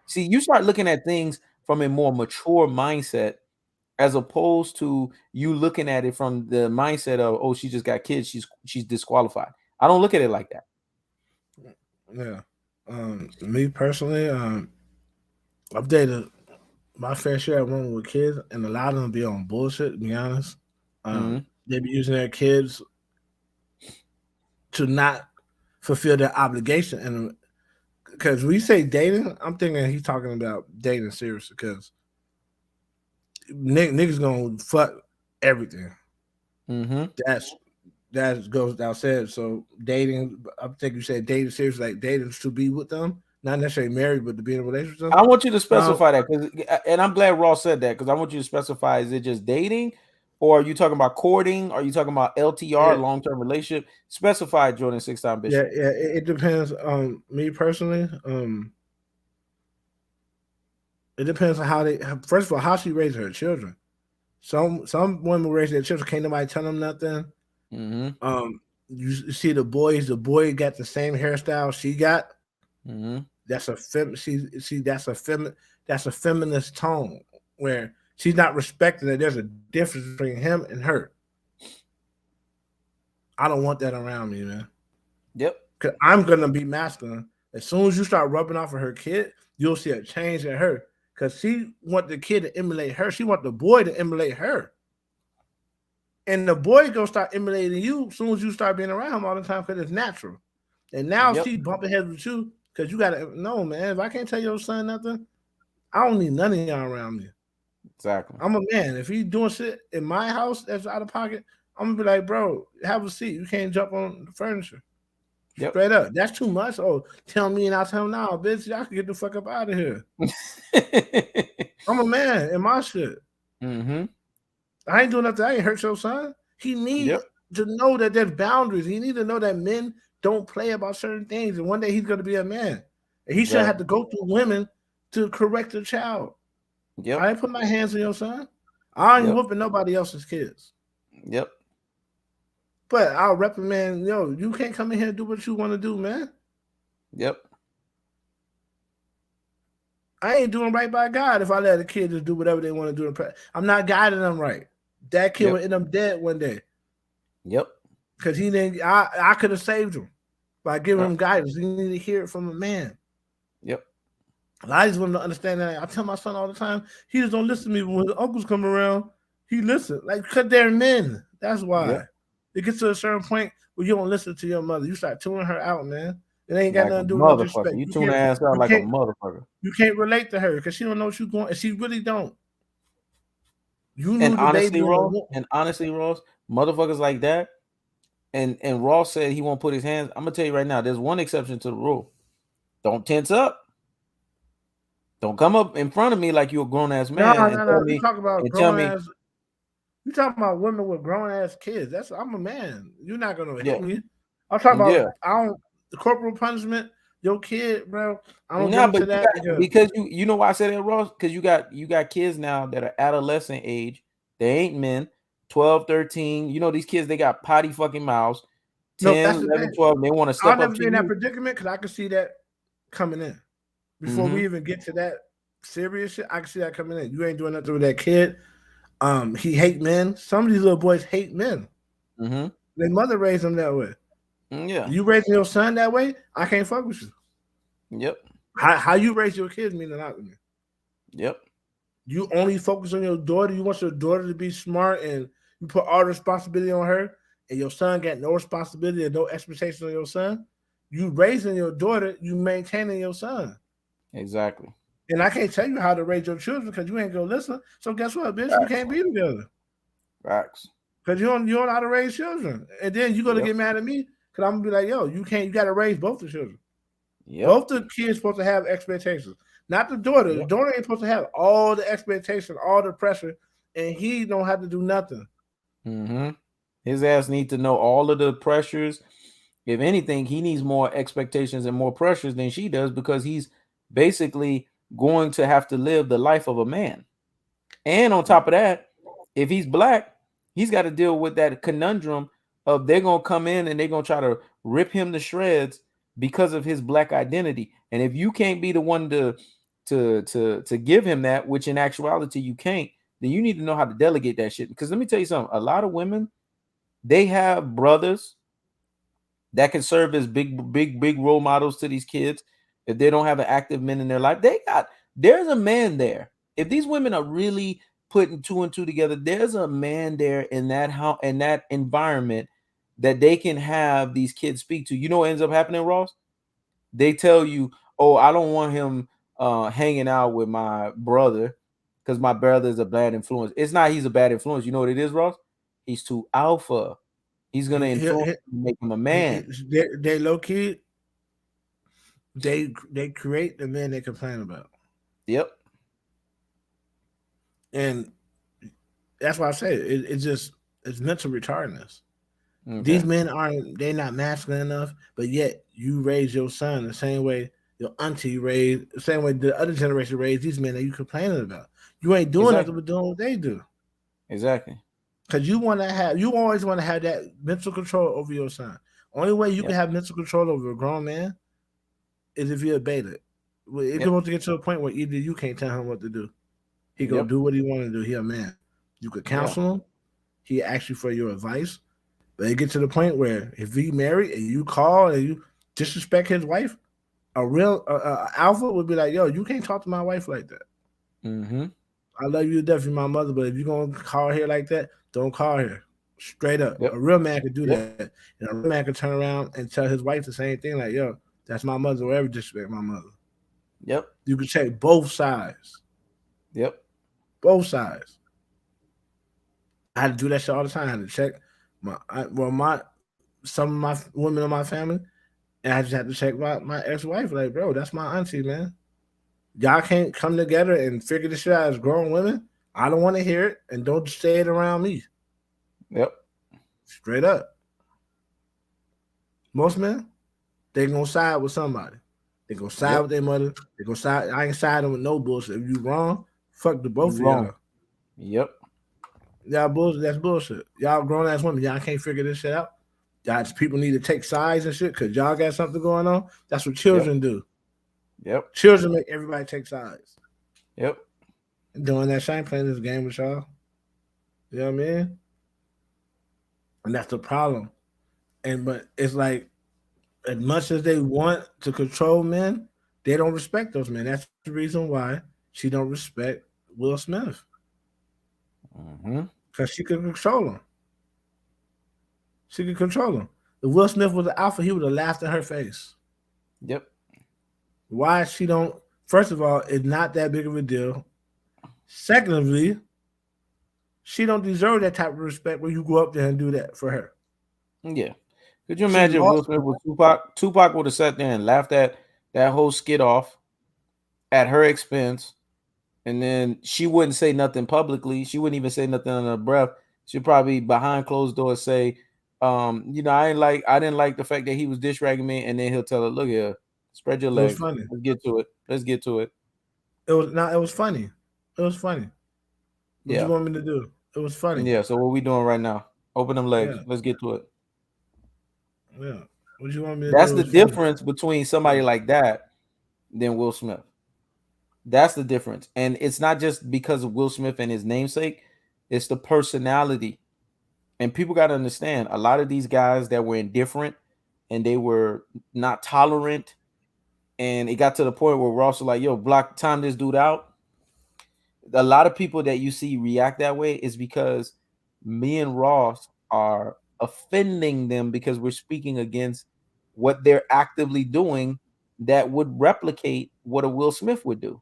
See, you start looking at things from a more mature mindset as opposed to you looking at it from the mindset of, oh, she just got kids, she's disqualified. I don't look at it like that. Yeah. Me personally, I've dated my fair share of women with kids, and a lot of them be on bullshit. To be honest, Mhm. they be using their kids to not fulfill their obligation. And because we say dating, I'm thinking he's talking about dating seriously. Because niggas gonna fuck everything. Mhm. That's that goes without said. So dating, I think you said dating seriously, like dating to be with them. not necessarily married, but to be in a relationship. I want you to Now, specify that, and I'm glad Ross said that, because I want you to specify: is it just dating, or are you talking about courting? Are you talking about LTR, it, long term relationship? Specify, Jordan, 6 time yeah, Bishop. it depends. Me personally, it depends on how they. First of all, how she raised her children. Some women raise their children, can't nobody tell them nothing. Mm-hmm. You see the boys. The boy got the same hairstyle she got. Mm-hmm. That's a that's a feminist tone where she's not respecting that there's a difference between him and her. I don't want that around me, man. Yep. Cause I'm gonna be masculine. As soon as you start rubbing off of her kid, you'll see a change in her. Cause she want the kid to emulate her. She want the boy to emulate her. And the boy gonna start emulating you as soon as you start being around him all the time because it's natural. And now Yep. she bumping heads with you because you gotta know, man. If I can't tell your son nothing, I don't need none of y'all around me. Exactly. I'm a man. If he's doing shit in my house that's out of pocket, I'm gonna be like, bro, have a seat. You can't jump on the furniture. Yep. Straight up. That's too much. Oh, tell me and I'll tell him now, bitch. Y'all can get the fuck up out of here. I'm a man in my shit. Mm-hmm. I ain't doing nothing. I ain't hurt your son. He need Yep. to know that there's boundaries. He need to know that men don't play about certain things. And one day he's gonna be a man. And he shouldn't have to Exactly. go through women to correct a child. Yep. I ain't put my hands on your son. I ain't Yep. whooping nobody else's kids. Yep. But I'll reprimand, yo, you can't come in here and do what you want to do, man. Yep. I ain't doing right by God if I let a kid just do whatever they want to do. I'm not guiding them right. That kid Yep. will end up dead one day. Yep. Because he didn't, I could have saved him by giving Yep. him guidance. He need to hear it from a man. Yep. And I just want to understand that. I tell my son all the time, he just don't listen to me. But when the uncles come around, he listen. Like, because they're men. That's why. Yep. It gets to a certain point where you don't listen to your mother. You start tuning her out, man. It ain't got Like a nothing to do with no motherfucker. disrespect. You tune the ass out You like a can't, motherfucker. you can't relate to her because she don't know what you're going, and she really don't. You And knew the baby honestly, in the Ross, womb. motherfuckers like that. And Ross said he won't put his hands. I'm gonna tell you right now, there's one exception to the rule. Don't tense up. Don't come up in front of me like you're a grown ass No, man and no, tell no. You me talk about and tell grown me, ass. You talking about women with grown ass kids. I'm a man. You're not gonna yeah, hit me. I'm talking about yeah. I don't the corporal punishment. Your kid, bro. I don't get Nah, into but you that got, because you know why I said that, Ross? Because you got kids now that are adolescent age. They ain't men, 12, 13. You know, these kids, they got potty fucking mouths, no, 10, that's the 11, thing. 12. They want to I'll step up never to be in that you. predicament because I can see that coming in before Mm-hmm. we even get to that serious shit. I can see that coming in. You ain't doing nothing with that kid. He hate men. Some of these little boys hate men. Mm-hmm. Their mother raised them that way. Yeah. You raising your son that way, I can't fuck with you. Yep. How you raise your kids mean a lot to me. Yep. You only focus on your daughter. You want your daughter to be smart, and you put all the responsibility on her, and your son got no responsibility and no expectation on your son. You raising your daughter, you maintaining your son. Exactly. And I can't tell you how to raise your children because you ain't gonna listen. So guess what, bitch? We Facts. can't be together Facts. because you don't know how to raise children. And then you're gonna Yep. get mad at me because I'm gonna be like, yo, you can't. You got to raise both the children. Yep. Both the kids supposed to have expectations, not the daughter. The Yep. daughter ain't supposed to have all the expectation, all the pressure, and he don't have to do nothing. Mm-hmm. His ass need to know all of the pressures. If anything, he needs more expectations and more pressures than she does because he's basically going to have to live the life of a man. And on top of that, if he's black, he's got to deal with that conundrum of they're gonna come in and they're gonna try to rip him to shreds because of his black identity. And if you can't be the one to give him that, which in actuality you can't, then you need to know how to delegate that shit. Because let me tell you something: a lot of women, they have brothers that can serve as big role models to these kids. If they don't have an active men in their life, there's a man there. If these women are really putting two and two together, there's a man there in that house, in that environment, that they can have these kids speak to. You know what ends up happening, Ross? They tell you, oh, I don't want him hanging out with my brother because my brother is a bad influence. It's not he's a bad influence. You know what it is, Ross? He's too alpha. He's gonna He, influence he, you, make him a he, man. they low key. They create the men they complain about, Yep. and that's why I say it's just it's mental retardedness. These Okay. men aren't they not masculine enough, but yet you raise your son the same way your auntie raised, the same way the other generation raised these men that you complaining about. You ain't doing nothing Exactly. but doing what they do. Exactly. Cause you always want to have that mental control over your son. Only way you can Yep. have mental control over a grown man is if you obey it. Well, it Yep. goes to get to a point where either you can't tell him what to do. He gonna Yep. do what he want to do. He a man. You could Yeah. counsel him. He ask you for your advice. But it get to the point where if he married and you call and you disrespect his wife, a real alpha would be like, "Yo, you can't talk to my wife like that. Mm-hmm. I love you to death, you're my mother, but if you're gonna call her like that, don't call her." Straight up, Yep. a real man could do Yep. that, and a real man could turn around and tell his wife the same thing, like, "Yo, that's my mother. Whatever disrespect my mother." Yep. You can check both sides, Yep. both sides. I had to do that shit all the time. I had to check my some of my women in my family, and I just had to check my ex wife. Like, bro, that's my auntie, man. Y'all can't come together and figure this shit out as grown women. I don't want to hear it, and don't say it around me. Yep. Straight up. Most men, they gonna side with somebody. They gonna side Yep. with their mother. They gonna side. I ain't siding with no bullshit. If you wrong, fuck the You both of wrong. y'all. Yep. Y'all bullshit. That's bullshit. Y'all grown ass women. Y'all can't figure this shit out. Y'all people need to take sides and shit because y'all got something going on. That's what Yep. children do. Yep. Children make everybody take sides. Yep. And doing that shit, I ain't playing this game with y'all. You know what I mean? And that's the problem. And but it's like as much as they want to control men, they don't respect those men. That's the reason why she don't respect Will Smith Mm-hmm. because she can control him. She can control him. If Will Smith was an alpha, he would have laughed in her face. Yep. Why she don't? First of all, it's not that big of a deal. Secondly, she don't deserve that type of respect where you go up there and do that for her. Yeah. Could you She imagine if Will lost. Smith was Tupac? Tupac would have sat there and laughed at that whole skit off at her expense, and then she wouldn't say nothing publicly. She wouldn't even say nothing under her breath. She'd probably behind closed doors say, I didn't like the fact that he was dish ragging me, and then he'll tell her, look here, spread your It was legs. funny. Let's get to it. Let's get to it. It was not. It was funny. It was funny. What you Yeah. want me to do? It was funny. Yeah. So what we doing right now? Open them legs. Yeah, Let's get to it. yeah. What you want me to do? That's It the was funny. difference between Yeah. somebody like that than Will Smith. That's the difference. And it's not just because of Will Smith and his namesake, it's the personality. And people got to understand a lot of these guys that were indifferent and they were not tolerant. And it got to the point where we're also like, yo, block time this dude out. A lot of people that you see react that way is because me and Ross are offending them because we're speaking against what they're actively doing that would replicate what a Will Smith would do.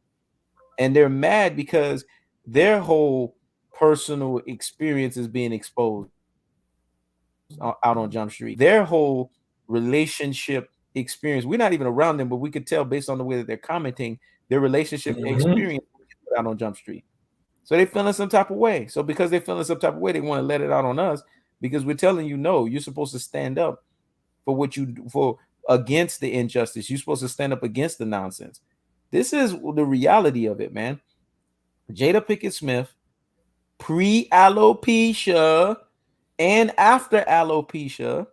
And they're mad because their whole personal experience is being exposed out on Jump Street. Their whole relationship experience, we're not even around them, but we could tell based on the way that they're commenting, their relationship Mm-hmm. experience out on Jump Street. So they feeling some type of way. So because they feeling some type of way, they want to let it out on us because we're telling you, no, you're supposed to stand up for what you for against the injustice. You're supposed to stand up against the nonsense. This is the reality of it, man. Jada Pinkett Smith, pre-alopecia and after alopecia,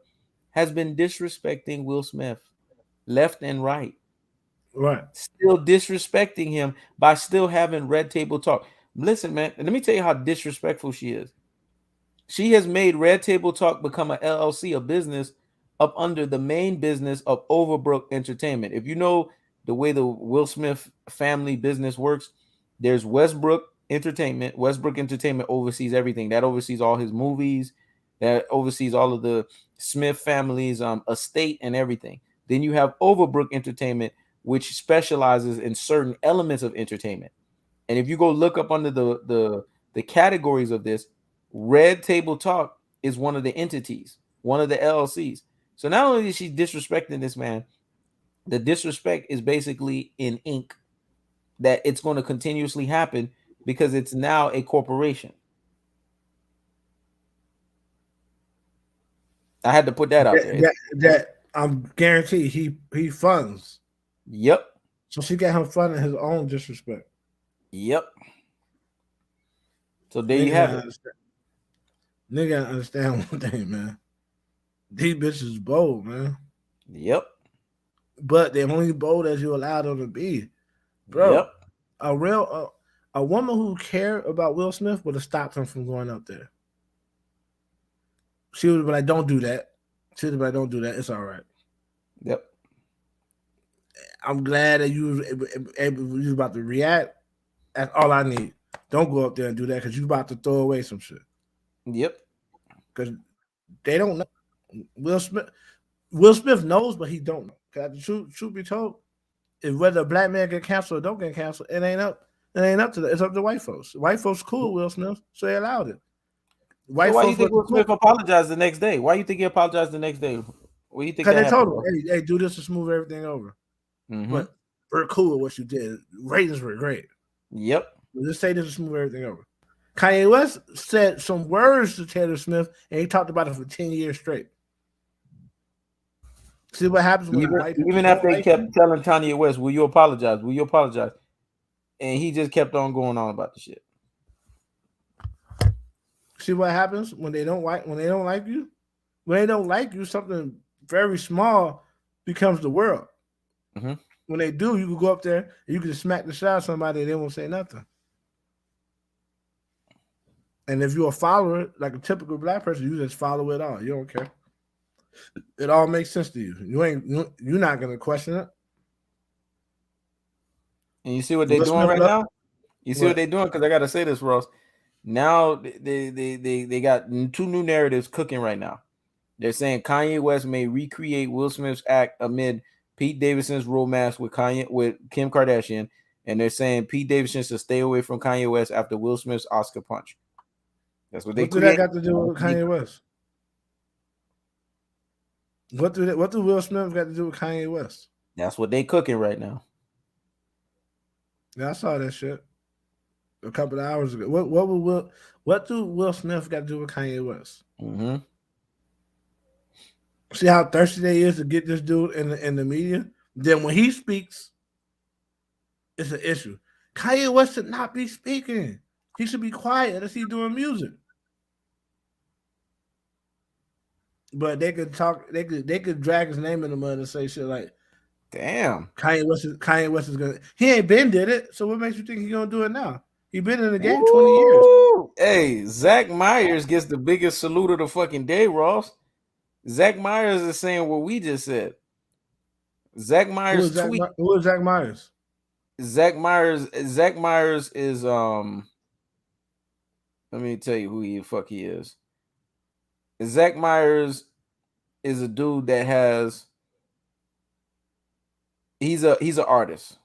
has been disrespecting Will Smith left and right. Right. Still disrespecting him by still having red table talk. Listen, man, let me tell you how disrespectful she is. She has made Red Table Talk become a LLC, a business up under the main business of Overbrook Entertainment. If you know the way the Will Smith family business works, there's Westbrook Entertainment. Westbrook Entertainment oversees everything. That oversees all his movies. That oversees all of the Smith family's estate and everything. Then you have Overbrook Entertainment, which specializes in certain elements of entertainment. And if you go look up under the categories of this, Red Table Talk is one of the entities, one of the LLCs. So not only is she disrespecting this man, The disrespect is basically in ink that it's going to continuously happen because it's now a corporation. I had to put that out there. That I'm guaranteed he funds. Yep. So she got him funding his own disrespect. Yep. So there Nigga you have it. understand. Nigga understand one thing, man. These bitches bold, man. Yep. But they're only bold as you allow them to be, bro. Yep. A woman who cared about Will Smith would have stopped him from going up there. She would have been like, "Don't do that." She would have been like, "Don't do that. It's all right." Yep. I'm glad that you was about to react. That's all I need. Don't go up there and do that because you about to throw away some shit. Yep. Because they don't know. Will Smith knows, but he don't know. Cause the truth be told, if whether a black man get canceled or don't get canceled, it ain't up to that. It's up to white folks. White folks cool with Will Smith, so they allowed it. White so why you think Will Smith apologized the next day? Why you think he apologized the next day? What do you think? Because they told him, hey, do this to smooth everything over. Mm-hmm. But we're cool with what you did. Ratings were great. Yep. Just say this to smooth everything over. Kanye West said some words to Taylor Swift, and he talked about it for 10 years straight. See what happens when even after they kept telling Kanye West, "Will you apologize? Will you apologize?" And he just kept on going on about the shit. See what happens when they don't like you. When they don't like you, something very small becomes the world. Mm-hmm. When they do, you can go up there and you can just smack the shit out of somebody and they won't say nothing. And if you're a follower, like a typical black person, you just follow it all. You don't care. It all makes sense to you. You're not gonna question it. And you see what they're doing right now? You see what they're doing? Because I gotta say this, Ross. Now they got 2 new narratives cooking right now. They're saying Kanye West may recreate Will Smith's act amid Pete Davidson's romance with Kim Kardashian, and they're saying Pete Davidson should stay away from Kanye West after Will Smith's Oscar punch. That's what they. What do that got to do with Kanye West? What do Will Smith got to do with Kanye West? That's what they cooking right now. Yeah, I saw that shit a couple of hours ago. What do Will Smith got to do with Kanye West? Mm-hmm. See how thirsty they is to get this dude in the media? Then when he speaks, it's an issue. Kanye West should not be speaking. He should be quiet unless he's doing music. But they could talk. They could drag his name in the mud and say shit like, "Damn, Kanye West is gonna." He ain't been did it. So what makes you think he's gonna do it now? He been in the game 20 years. Hey, Zach Myers gets the biggest salute of the fucking day, Ross. Zach Myers is saying what we just said. Zach Myers tweet. Who is Zach Myers? Zach Myers is let me tell you who the fuck he is. Zach Myers is a dude that has he's an artist.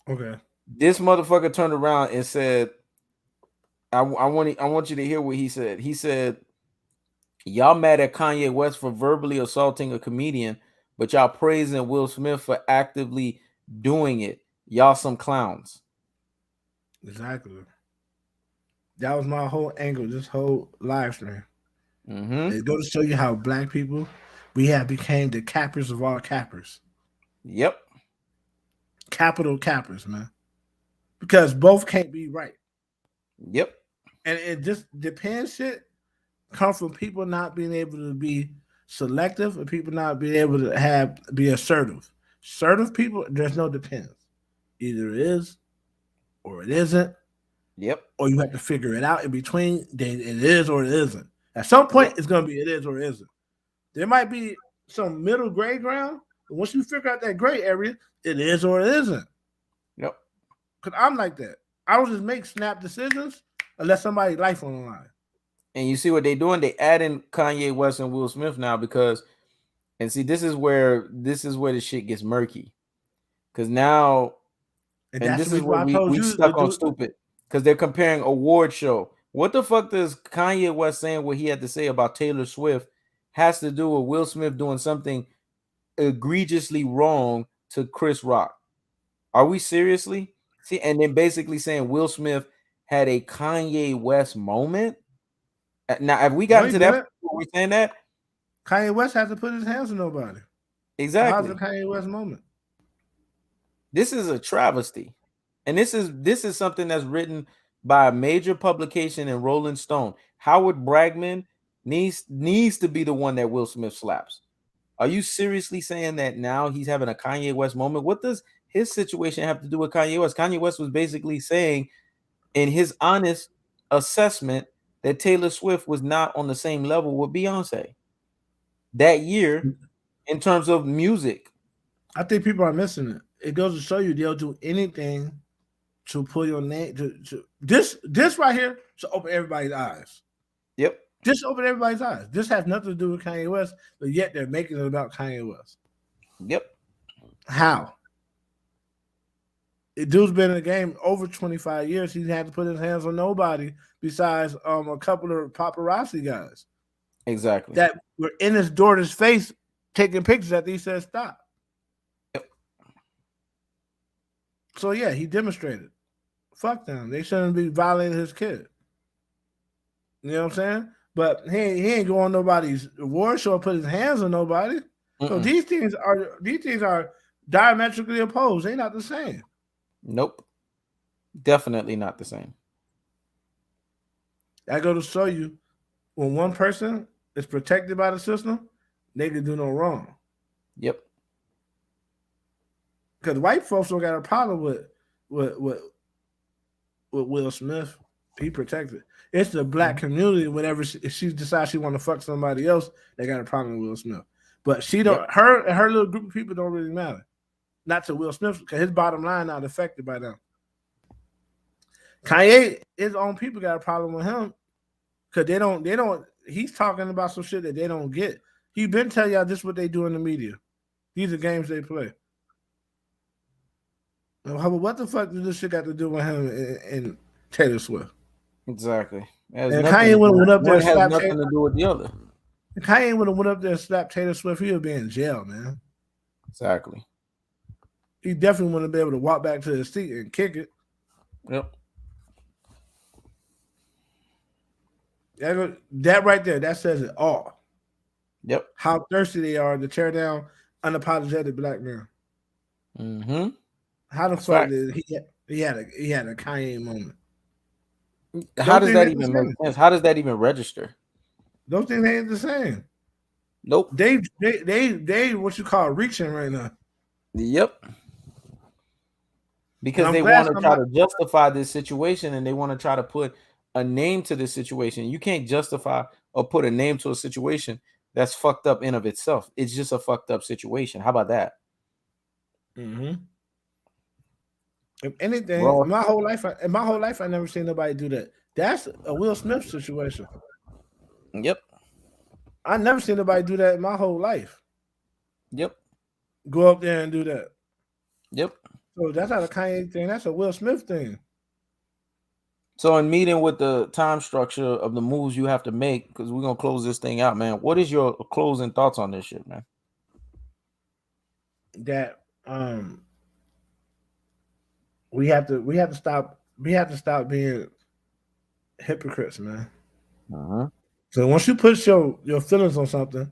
Okay. This motherfucker turned around and said, I want you to hear what he said. He said, y'all mad at Kanye West for verbally assaulting a comedian, but y'all praising Will Smith for actively doing it. Y'all some clowns. Exactly. That was my whole angle, this whole live stream. Mm-hmm. It goes to show you how black people, we have became the cappers of all cappers. Yep. Capital cappers, man. Because both can't be right. Yep. And it just depends. Shit come from people not being able to be selective and people not being able to be assertive. Assertive people, there's no depends. Either it is or it isn't. Yep. Or you have to figure it out in between. Then it is or it isn't. At some point, It's going to be it is or it isn't. There might be some middle gray ground, but once you figure out that gray area, it is or it isn't. Yep. Because I'm like that. I don't just make snap decisions unless somebody's life on the line. And you see what they're doing? They add in Kanye West and Will Smith now because, and see, this is where the shit gets murky. Because now, and this is where we stuck on stupid. Because they're comparing award show. What the fuck does Kanye West saying what he had to say about Taylor Swift has to do with Will Smith doing something egregiously wrong to Chris Rock. Are we seriously? See, and then basically saying Will Smith had a Kanye West moment. Now, have we No, gotten he to that didn't. point where we're saying that? Kanye West has to put his hands on nobody. How's the Exactly. Kanye West moment? This is a travesty. And this is something that's written by a major publication in Rolling Stone. Howard Bragman needs to be the one that Will Smith slaps. Are you seriously saying that now he's having a Kanye West moment? What does his situation have to do with Kanye West? Kanye West was basically saying, in his honest assessment, that Taylor Swift was not on the same level with Beyonce that year in terms of music. I think people are missing it. It goes to show you they'll do anything to pull your name. To this right here to open everybody's eyes. Yep. Just open everybody's eyes. This has nothing to do with Kanye West, but yet they're making it about Kanye West. Yep. How? The dude's been in the game over 25 years. He's had to put his hands on nobody besides a couple of paparazzi guys. Exactly. That were in his daughter's face taking pictures that he said stop. Yep. So yeah, he demonstrated. Fuck them. They shouldn't be violating his kid. You know what I'm saying? But he ain't going on nobody's award show or put his hands on nobody. So these things are diametrically opposed. They're not the same. Nope. Definitely not the same. I go to show you when one person is protected by the system, they can do no wrong. Yep. Because white folks don't got a problem with Will Smith. He protected. It's the black community. Whenever she decides she want to fuck somebody else, they got a problem with Will Smith. But she don't. Yep. Her and her little group of people don't really matter. Not to Will Smith, because his bottom line not affected by them. Kanye, his own people got a problem with him because they don't. He's talking about some shit that they don't get. He been telling y'all this is what they do in the media. These are games they play. What the fuck does this shit got to do with him and Taylor Swift? Exactly. And Kanye went up there and has slapped nothing Taylor. to do with the other. If Kanye would have went up there and slapped Taylor Swift, he would be in jail, man. Exactly. He definitely wouldn't be able to walk back to his seat and kick it. Yep. That right there, that says it all. Yep. How thirsty they are to tear down unapologetic black men. Mm-hmm. How the fuck did he had a Kanye moment? How does that even make sense? How does that even register? Those things ain't the same. Nope. They what you call reaching right now. Yep. Because they want to try to justify this situation and they want to try to put a name to this situation. You can't justify or put a name to a situation that's fucked up in of itself. It's just a fucked up situation. How about that? Mm-hmm. If anything, in my whole life, I never seen nobody do that. That's a Will Smith situation. Yep. I never seen nobody do that in my whole life. Yep. Go up there and do that. Yep. So that's not a Kanye thing. That's a Will Smith thing. So in meeting with the time structure of the moves you have to make, because we're gonna close this thing out, man. What is your closing thoughts on this shit, man? That we have to stop being hypocrites, man. Uh-huh. So once you put your feelings on something,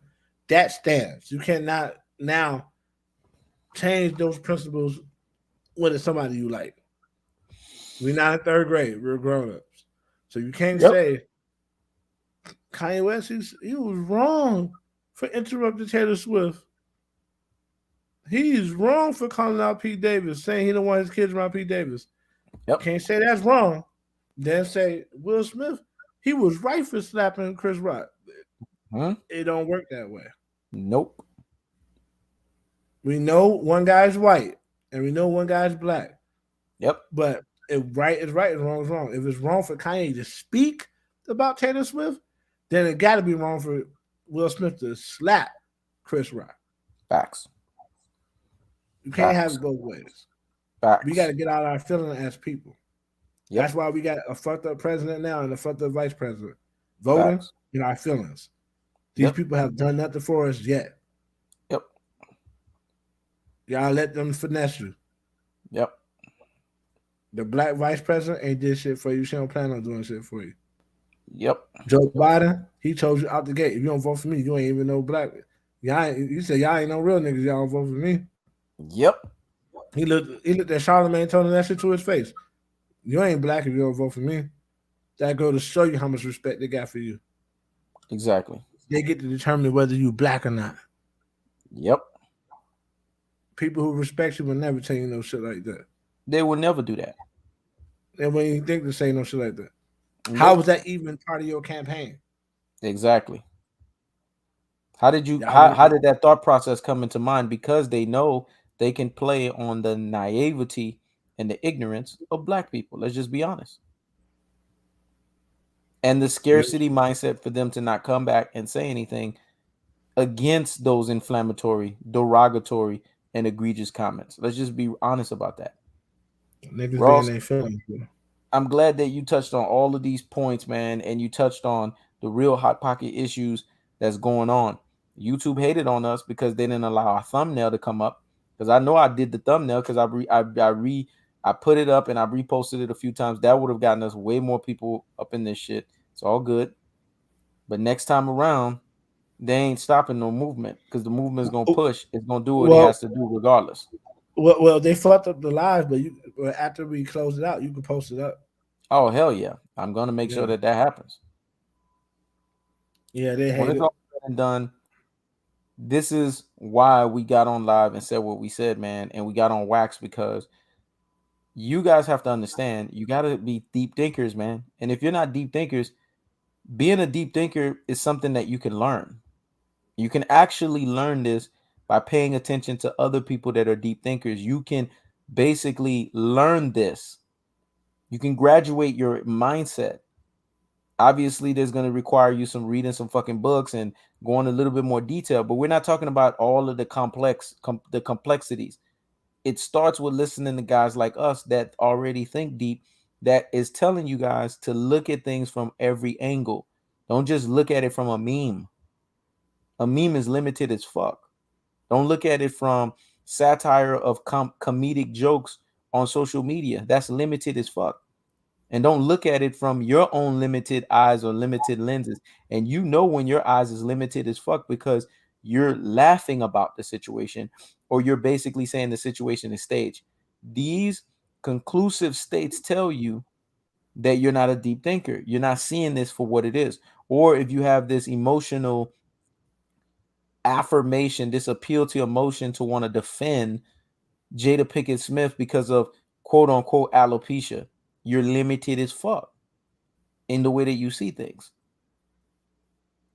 that stands. You cannot now change those principles when it's somebody you like. We're not in third grade. We're grown-ups. So you can't say Kanye West, he was wrong for interrupting Taylor Swift. He's wrong for calling out Pete Davis, saying he don't want his kids around Pete Davis. Yep. Can't say that's wrong. Then say Will Smith, he was right for slapping Chris Rock. Huh? It don't work that way. Nope. We know one guy's white and we know one guy's black. Yep. But if right is right and wrong is wrong. If it's wrong for Kanye to speak about Taylor Swift, then it got to be wrong for Will Smith to slap Chris Rock. Facts. You can't have it both ways. Facts. We got to get out our feeling as people. Yep. That's why we got a fucked up president now and a fucked up vice president. Voting in our feelings. These people have done nothing for us yet. Yep. Y'all let them finesse you. Yep. The black vice president ain't did shit for you. She don't plan on doing shit for you. Yep. Joe Biden, he told you out the gate, if you don't vote for me, you ain't even no black. You said y'all ain't no real niggas. Y'all don't vote for me. Yep. He looked at Charlamagne, told him that shit to his face. You ain't black if you don't vote for me. That go to show you how much respect they got for you. Exactly. They get to determine whether you black or not. Yep. People who respect you will never tell you no shit like that. They will never do that. They wouldn't even think to say no shit like that. How was Nope. that even part of your campaign? Exactly. How did you Y'all how went, did that thought process come into mind? Because they know they can play on the naivety and the ignorance of black people. Let's just be honest. And the scarcity mindset for them to not come back and say anything against those inflammatory, derogatory, and egregious comments. Let's just be honest about that. niggas being Ross, their feelings. I'm glad that you touched on all of these points, man, and you touched on the real hot pocket issues that's going on. YouTube hated on us because they didn't allow our thumbnail to come up. Because I know I did the thumbnail because I put it up and I reposted it a few times. That would have gotten us way more people up in this shit. It's all good. But next time around, they ain't stopping no movement because the movement is gonna push. It's gonna do what it Well, has to do regardless. they fucked up the live, but after we close it out, you can post it up. Oh hell yeah! I'm gonna make sure Yeah, that happens. yeah, they When hate it's it. all said and done, this is why we got on live and said what we said, man, and we got on wax because you guys have to understand you got to be deep thinkers, man. And if you're not deep thinkers, being a deep thinker is something that you can learn. You can actually learn this by paying attention to other people that are deep thinkers. You can basically learn this. You can graduate your mindset. Obviously, there's going to require you some reading some fucking books and going a little bit more detail, but we're not talking about all of the the complexities. It starts with listening to guys like us that already think deep, that is telling you guys to look at things from every angle. Don't just look at it from a meme. A meme is limited as fuck. Don't look at it from satire of comedic jokes on social media. That's limited as fuck. And don't look at it from your own limited eyes or limited lenses. And you know when your eyes is limited as fuck because you're laughing about the situation or you're basically saying the situation is staged. These conclusive states tell you that you're not a deep thinker. You're not seeing this for what it is. Or if you have this emotional affirmation, this appeal to emotion to want to defend Jada Pinkett Smith because of quote unquote alopecia, you're limited as fuck in the way that you see things.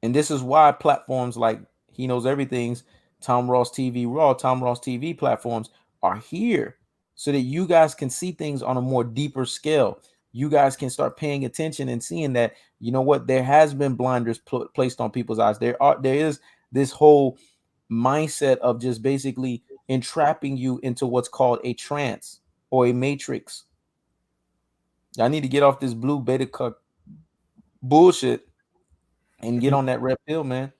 And this is why platforms like He Knows Everything's Tom Ross TV Raw, Tom Ross TV platforms are here so that you guys can see things on a more deeper scale. You guys can start paying attention and seeing that, you know what, there has been blinders placed on people's eyes. There is this whole mindset of just basically entrapping you into what's called a trance or a matrix. I need to get off this blue beta cuck bullshit and get on that red pill, man,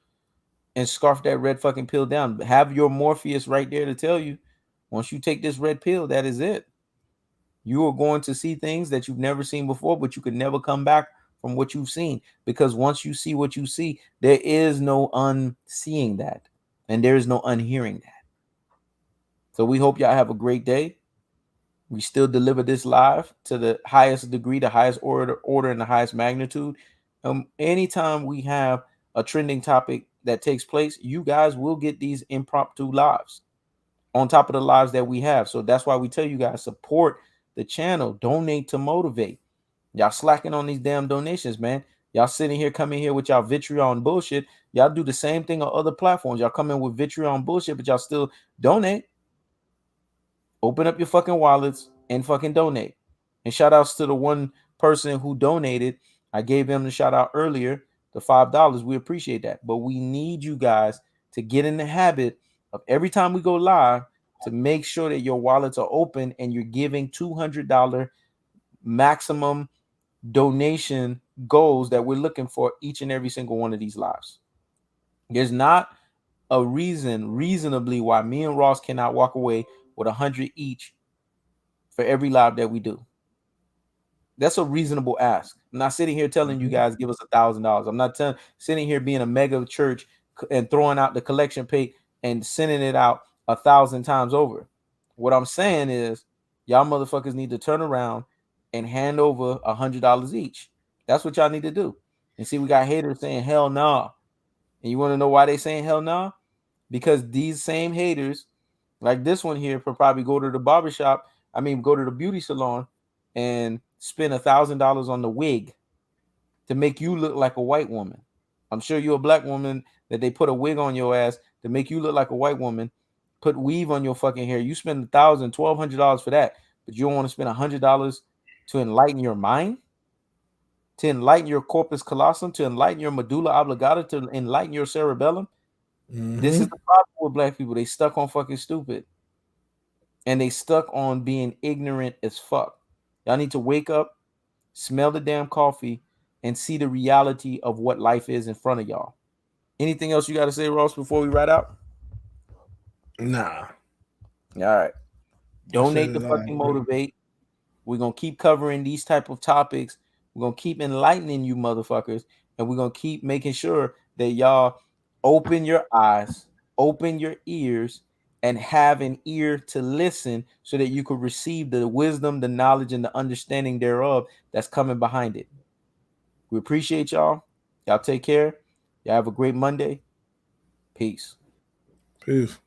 and scarf that red fucking pill down. Have your Morpheus right there to tell you, once you take this red pill, that is it. You are going to see things that you've never seen before, but you could never come back from what you've seen because once you see what you see, there is no unseeing that, and there is no unhearing that. So we hope y'all have a great day. We still deliver this live to the highest degree, the highest order, and the highest magnitude. Anytime we have a trending topic that takes place, you guys will get these impromptu lives on top of the lives that we have. So that's why we tell you guys support the channel, donate to motivate. Y'all slacking on these damn donations, man. Y'all sitting here coming here with y'all vitriol and bullshit. Y'all do the same thing on other platforms. Y'all come in with vitriol and bullshit, but y'all still donate. Open up your fucking wallets and fucking donate. And shout outs to the one person who donated. I gave him the shout out earlier, the $5. We appreciate that. But we need you guys to get in the habit of every time we go live to make sure that your wallets are open and you're giving $200 maximum donation goals that we're looking for each and every single one of these lives. There's not a reasonably why me and Ross cannot walk away with 100 each for every live that we do. That's a reasonable ask. I'm not sitting here telling you guys give us $1,000. I'm not sitting here being a mega church and throwing out the collection plate and sending it out 1,000 times over. What I'm saying is y'all motherfuckers need to turn around and hand over $100 each. That's what y'all need to do. And see, we got haters saying hell nah. And you want to know why they saying hell nah? Because these same haters, like this one here, will probably go to the barbershop. Go to the beauty salon and spend $1,000 on the wig to make you look like a white woman. I'm sure you're a black woman that they put a wig on your ass to make you look like a white woman, put weave on your fucking hair. You spend $1,000, $1,200 for that, but you don't want to spend $100 to enlighten your mind, to enlighten your corpus callosum, to enlighten your medulla oblongata, to enlighten your cerebellum. This is the problem with black people. They stuck on fucking stupid. And they stuck on being ignorant as fuck. Y'all need to wake up, smell the damn coffee, and see the reality of what life is in front of y'all. Anything else you got to say, Ross, before we write out? Nah. All right. Donate to fucking motivate. We're going to keep covering these type of topics. We're going to keep enlightening you motherfuckers. And we're going to keep making sure that y'all open your eyes, open your ears, and have an ear to listen so that you could receive the wisdom, the knowledge, and the understanding thereof that's coming behind it. We appreciate y'all. Y'all take care. Y'all have a great Monday. Peace. Peace.